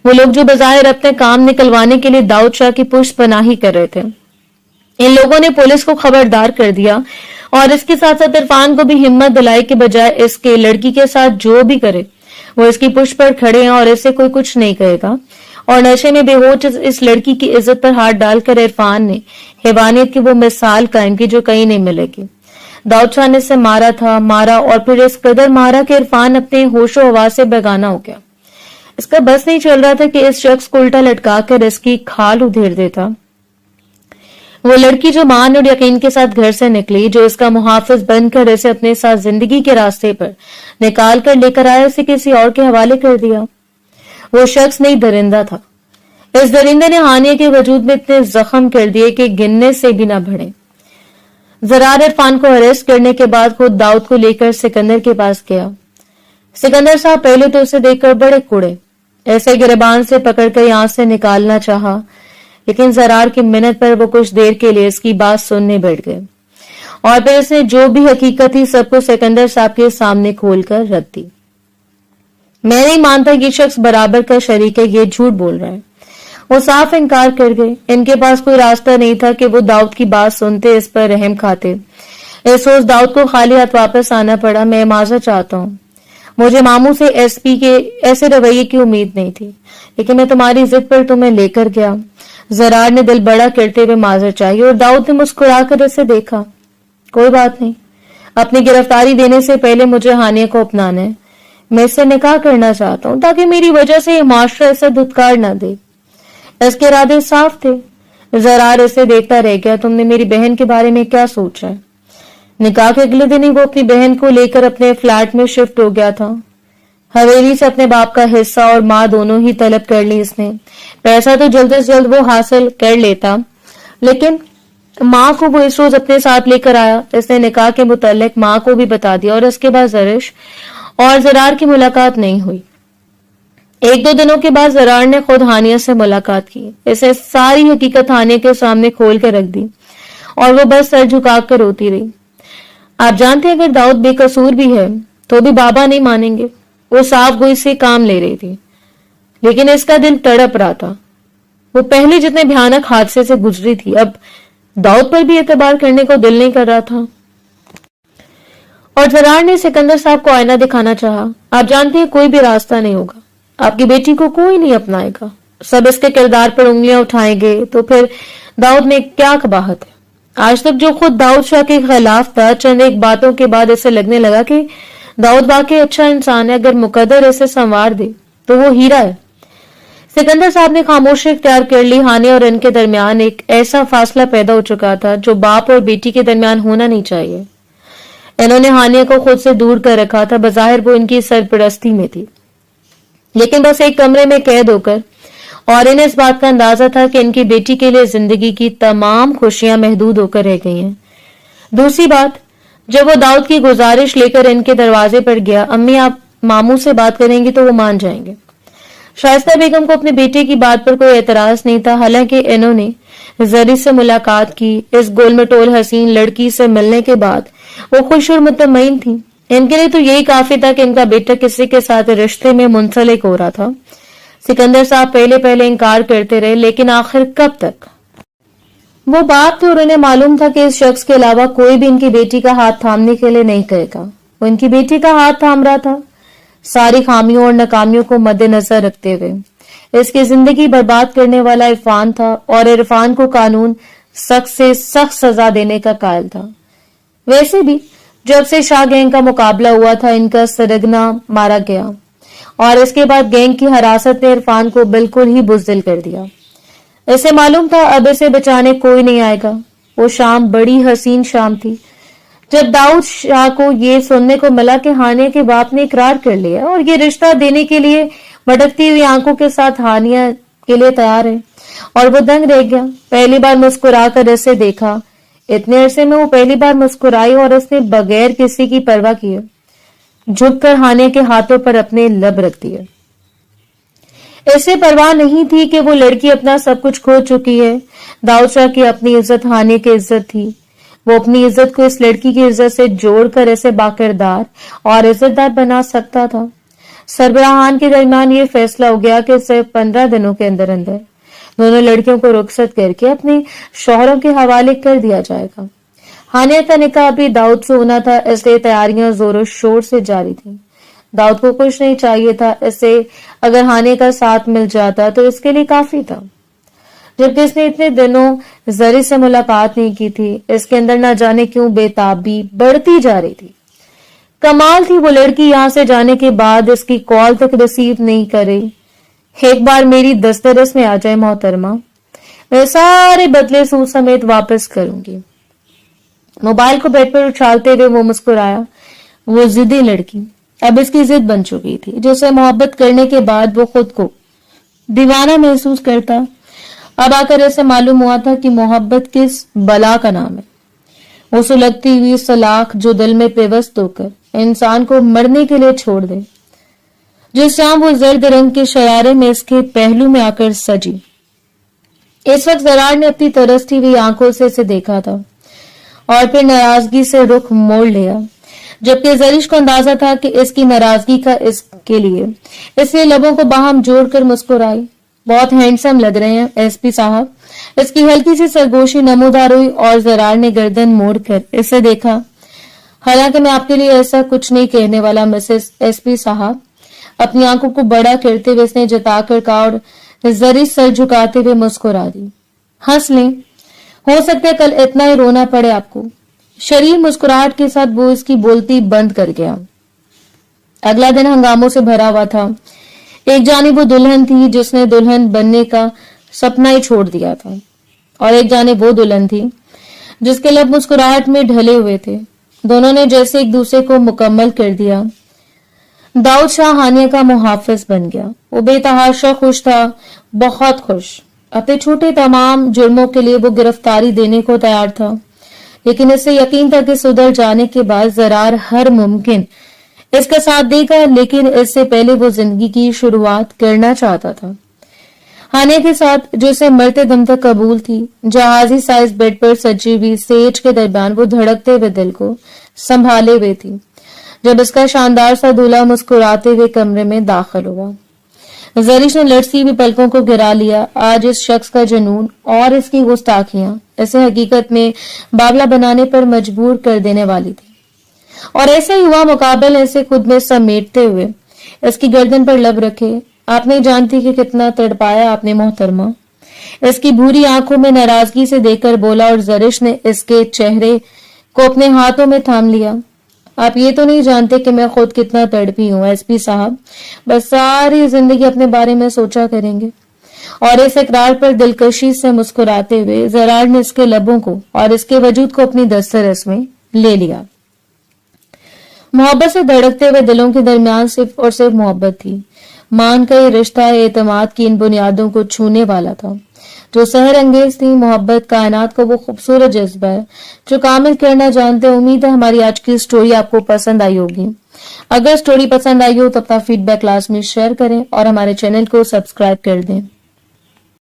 وہ لوگ جو بظاہر اپنے کام نکلوانے کے لیے داؤد شاہ کی پشت پناہی کر رہے تھے, ان لوگوں نے پولیس کو خبردار کر دیا اور اس کے ساتھ ساتھ عرفان کو بھی ہمت دلائی کہ بجائے اس کے لڑکی کے ساتھ جو بھی کرے وہ اس کی پشت پر کھڑے ہیں اور اسے کوئی کچھ نہیں کہے گا. اور نشے میں بے ہوش اس لڑکی کی عزت پر ہاتھ ڈال کر عرفان نے حیوانیت کی وہ مثال قائم کی جو کہیں نہیں ملے گی. داؤد شاہ نے اسے مارا اور پھر اس قدر مارا کہ عرفان اپنے ہوش و حواس سے بیگانہ ہو گیا. اس کا بس نہیں چل رہا تھا کہ اس شخص کو الٹا لٹکا کر اس کی کھال ادھیڑ دیتا. وہ لڑکی جو مان اور یقین کے ساتھ گھر سے نکلی, جو اس کا محافظ بن کر اسے اپنے ساتھ زندگی کے راستے پر نکال کر لے کر آیا, اسے کسی اور کے حوالے کر دیا. وہ شخص نہیں درندہ تھا. اس درندے نے ہانیہ کے وجود میں اتنے زخم کر دیے کہ گننے سے بھی نہ بڑھے. زرار عرفان کو اریسٹ کرنے کے بعد خود داؤد کو لے کر سکندر کے پاس گیا. سکندر صاحب پہلے تو اسے دیکھ کر بڑے کڑے, ایسے گریبان سے پکڑ کر یہاں سے نکالنا چاہا, لیکن زرار کی منت پر وہ کچھ دیر کے لیے اس کی بات سننے بیٹھ گئے اور پھر اس نے جو بھی حقیقت تھی سب کو سکندر صاحب کے سامنے کھول کر رکھ دی. میں نہیں مانتا یہ شخص برابر کا شریک ہے, یہ جھوٹ بول رہا ہے. وہ صاف انکار کر گئے. ان کے پاس کوئی راستہ نہیں تھا کہ وہ داؤد کی بات سنتے, اس پر رحم کھاتے. اس روز داؤد کو خالی ہاتھ واپس آنا پڑا. میں معذرت چاہتا ہوں, مجھے ماموں سے ایس پی کے ایسے رویے کی امید نہیں تھی, لیکن میں تمہاری ضد پر تمہیں لے کر گیا. زرار نے دل بڑا کرتے ہوئے معذرت چاہی اور داؤد نے مسکرا کر اسے دیکھا. کوئی بات نہیں, اپنی گرفتاری دینے سے پہلے مجھے ہانیہ کو اپنانا ہے. میں اس سے نکاح کرنا چاہتا ہوں تاکہ میری وجہ سے یہ معاشرہ اسے دھتکار نہ دے. اس کے ارادے صاف تھے. زرار اسے دیکھتا رہ گیا. تم نے میری بہن کے بارے میں کیا سوچا ہے؟ نکاح کے اگلے دن ہی وہ اپنی بہن کو لے کر اپنے فلیٹ میں شفٹ ہو گیا تھا. حویلی سے اپنے باپ کا حصہ اور ماں دونوں ہی طلب کر لی اس نے. پیسہ تو جلد از جلد وہ حاصل کر لیتا, لیکن ماں کو وہ اس روز اپنے ساتھ لے کر آیا. اس نے نکاح کے متعلق ماں کو بھی بتا دیا اور اس کے بعد زرش اور زرار کی ملاقات نہیں ہوئی. 1-2 دنوں کے بعد زرار نے خود ہانیہ سے ملاقات کی. اسے ساری حقیقت ہانیہ کے سامنے کھول کر رکھ دی اور وہ بس سر جھکا کر روتی رہی. آپ جانتے ہیں اگر داؤد بے قصور بھی ہے تو بھی بابا نہیں مانیں گے. وہ صاف گوئی سے کام لے رہی تھی, لیکن اس کا دل تڑپ رہا تھا. وہ پہلے جتنے بھیانک حادثے سے گزری تھی, اب داؤد پر بھی اعتبار کرنے کو دل نہیں کر رہا تھا. اور زرار نے سکندر صاحب کو آئینہ دکھانا چاہا. آپ جانتے ہیں کوئی بھی راستہ نہیں ہوگا, آپ کی بیٹی کو کوئی نہیں اپنائے گا, سب اس کے کردار پر انگلیاں اٹھائیں گے, تو پھر داؤد میں کیا قباحت ہے؟ آج تک جو خود داؤد شاہ کے خلاف تھا, چند ایک باتوں کے بعد اسے لگنے لگا کہ داؤد واقعی اچھا انسان ہے. اگر مقدر اسے سنوار دے تو وہ ہیرا ہے. سکندر صاحب نے خاموشی اختیار کر لی. ہانیہ اور ان کے درمیان ایک ایسا فاصلہ پیدا ہو چکا تھا جو باپ اور بیٹی کے درمیان ہونا نہیں چاہیے. انہوں نے ہانیہ کو خود سے دور کر رکھا تھا. بظاہر وہ ان کی سرپرستی میں تھی, لیکن بس ایک کمرے میں قید ہو کر. اور انہیں اس بات کا اندازہ تھا کہ ان کی بیٹی کے لیے زندگی کی تمام خوشیاں محدود ہو کر رہ گئی ہیں. दूसरी बात, जब वो दाऊद की गुजारिश लेकर इनके दरवाजे पर गया, अम्मी आप मामू से बात करेंगी तो वो मान जाएंगे। शाइस्ता बेगम को अपने बेटे की बात पर कोई एतराज नहीं था। हालांकि इन्होंने जरी से मुलाकात की, इस गोलमटोल हसीन लड़की से मिलने के बाद वो खुश और मुतमईन थी। इनके लिए तो यही काफी था कि इनका बेटा किसी के साथ रिश्ते में मुंसलिक हो रहा था। सिकंदर साहब पहले पहले इनकार करते रहे, लेकिन आखिर कब तक? वो बात तो उन्हें मालूम था कि इस शख्स के अलावा कोई भी इनकी बेटी का हाथ थामने के लिए नहीं कहेगा। वो इनकी बेटी का हाथ थाम रहा था, सारी खामियों और नाकामियों को मद्देनजर रखते हुए। इसकी जिंदगी बर्बाद करने वाला इरफान था और इरफान को कानून सख्त से सख्त सजा देने का कायल था। वैसे भी जब से शाह गैंग का मुकाबला हुआ था, इनका सरगना मारा गया और इसके बाद गैंग की हिरासत ने इरफान को बिल्कुल ही बुज़दिल कर दिया। इसे मालूम था अब इसे बचाने कोई नहीं आएगा। वो शाम बड़ी हसीन शाम थी जब दाऊद शाह को ये सुनने को मिला कि हानिया के बाप ने इकरार कर लिया और ये रिश्ता देने के लिए भटकती हुई आंखों के साथ हानिया के लिए तैयार है। और वो दंग रह गया। पहली बार मुस्कुरा कर इसे देखा। इतने अरसे में वो पहली बार मुस्कुराई और उसने बगैर किसी की परवाह किए झुककर हानिया के हाथों पर अपने लब रख दिए। इसे परवाह नहीं थी कि वो लड़की अपना सब कुछ खो चुकी है। दाऊद शाह की अपनी इज्जत हानिया की इज्जत थी। वो अपनी इज्जत को इस लड़की की इज्जत से जोड़कर इसे बाकिरदार और इज्जतदार बना सकता था। सरबराहान के दरमियान ये फैसला हो गया कि सिर्फ 15 दिनों के अंदर अंदर दोनों लड़कियों को रुखसत करके अपने शौहरों के हवाले कर दिया जाएगा। हानिया का निकाह अभी दाऊद से होना था, इसलिए तैयारियां जोरों शोर से जारी थी। दाऊद को कुछ नहीं चाहिए था, इसे अगर हानिया का साथ मिल जाता तो इसके लिए काफी था। जबकि इसने इतने दिनों जरी से मुलाकात नहीं की थी, इसके अंदर न जाने क्यों बेताबी बढ़ती जा रही थी। कमाल थी, वो लड़की यहां से जाने के बाद इसकी कॉल तक रिसीव नहीं करे। एक बार मेरी दस्तरस में आ जाए मोहतरमा, मैं सारे बदले सूट समेत वापस करूंगी। मोबाइल को बेड पर उछालते हुए वो मुस्कुराया। वो जिद्दी लड़की अब इसकी जिद बन चुकी थी, जिसे मोहब्बत करने के बाद वो खुद को दीवाना महसूस करता। अब आकर ऐसे मालूम हुआ था कि मोहब्बत किस बला का नाम है। वो सुलगती हुई सलाख जो दिल में पेवस्त होकर इंसान को मरने के लिए छोड़ दे। जिस शाम वो जर्द रंग के शरारे में इसके पहलू में आकर सजी। इस वक्त जरार ने अपनी तरसती हुई आंखों से इसे देखा था और फिर नाराजगी से रुख मोड़ लिया, जबकि जरीश को अंदाजा था कि इसकी नाराजगी का इसके लिए, इसलिए लबों को बाहम जोड़कर मुस्कुराई। बहुत हैंडसम लग रहे हैं एसपी साहब। इसकी हल्की सी सरगोशी नमूदार हुई और जरार ने गर्दन मोड़कर इसे देखा। हालांकि मैं आपके लिए ऐसा कुछ नहीं कहने वाला मिसेस एसपी साहब, अपनी आंखों को बड़ा करते हुए इसने जताकर कहा और जरी सर झुकाते हुए मुस्कुरा दी। हंस लें, हो सकता है कल इतना ही रोना पड़े आपको। शरीर मुस्कुराहट के साथ वो इसकी बोलती बंद कर गया। अगला दिन हंगामों से भरा हुआ था। एक जानी वो दुल्हन थी जिसने दुल्हन बनने का सपना ही छोड़ दिया था, और एक जाने वो दुल्हन थी जिसके लब मुस्कुराहट में ढले हुए थे। दोनों ने जैसे एक दूसरे को मुकम्मल कर दिया। दाऊद शाह हानिया का मुहाफिज बन गया। वो बेतहाशा खुश था, बहुत खुश। अपने छोटे तमाम जुर्मों के लिए वो गिरफ्तारी देने को तैयार था, लेकिन इससे यकीन था कि सुधर जाने के बाद जरार हर मुमकिन इसका साथ देगा, लेकिन इससे पहले वो जिंदगी की शुरुआत करना चाहता था हानिया के साथ, जो इसे मरते दम तक कबूल थी। जहाजी साइज बेड पर सजी हुई सेज के दरमियान वो धड़कते हुए दिल को संभाले हुए थी जब इसका शानदार सा दूल्हा मुस्कुराते हुए कमरे में दाखिल हुआ। जरीश ने लड़सी हुई पलकों को गिरा लिया। आज इस शख्स का जुनून और इसकी गुस्ताखियां इसे हकीकत में बावला बनाने पर मजबूर कर देने वाली थी, और ऐसा ही हुआ। मुकाबल ऐसे खुद में समेटते हुए इसकी गर्दन पर लब रखे। आप नहीं जानती कि कितना तड़पाया आपने मोहतरमा। इसकी भूरी आंखों में नाराजगी से देखकर बोला, और जरीश ने इसके चेहरे को अपने हाथों में थाम लिया। आप ये तो नहीं जानते कि मैं खुद कितना तड़पी हूं एसपी साहब। बस सारी जिंदगी अपने बारे में सोचा करेंगे। और इस इकरार पर दिलकशी से मुस्कुराते हुए जरार ने इसके लबों को और इसके वजूद को अपनी दस्तरस में ले लिया। मोहब्बत से धड़कते हुए दिलों के दरमियान सिर्फ और सिर्फ मोहब्बत थी। मान का ये रिश्ता एतमाद की इन बुनियादों को छूने वाला था। جو سحر انگیز تھی. محبت کائنات کا وہ خوبصورت جذبہ ہے جو کامل کرنا جانتے ہیں. امید ہے ہماری آج کی سٹوری آپ کو پسند آئی ہوگی. اگر سٹوری پسند آئی ہو تو اپنا فیڈ بیک لازمی شیئر کریں اور ہمارے چینل کو سبسکرائب کر دیں.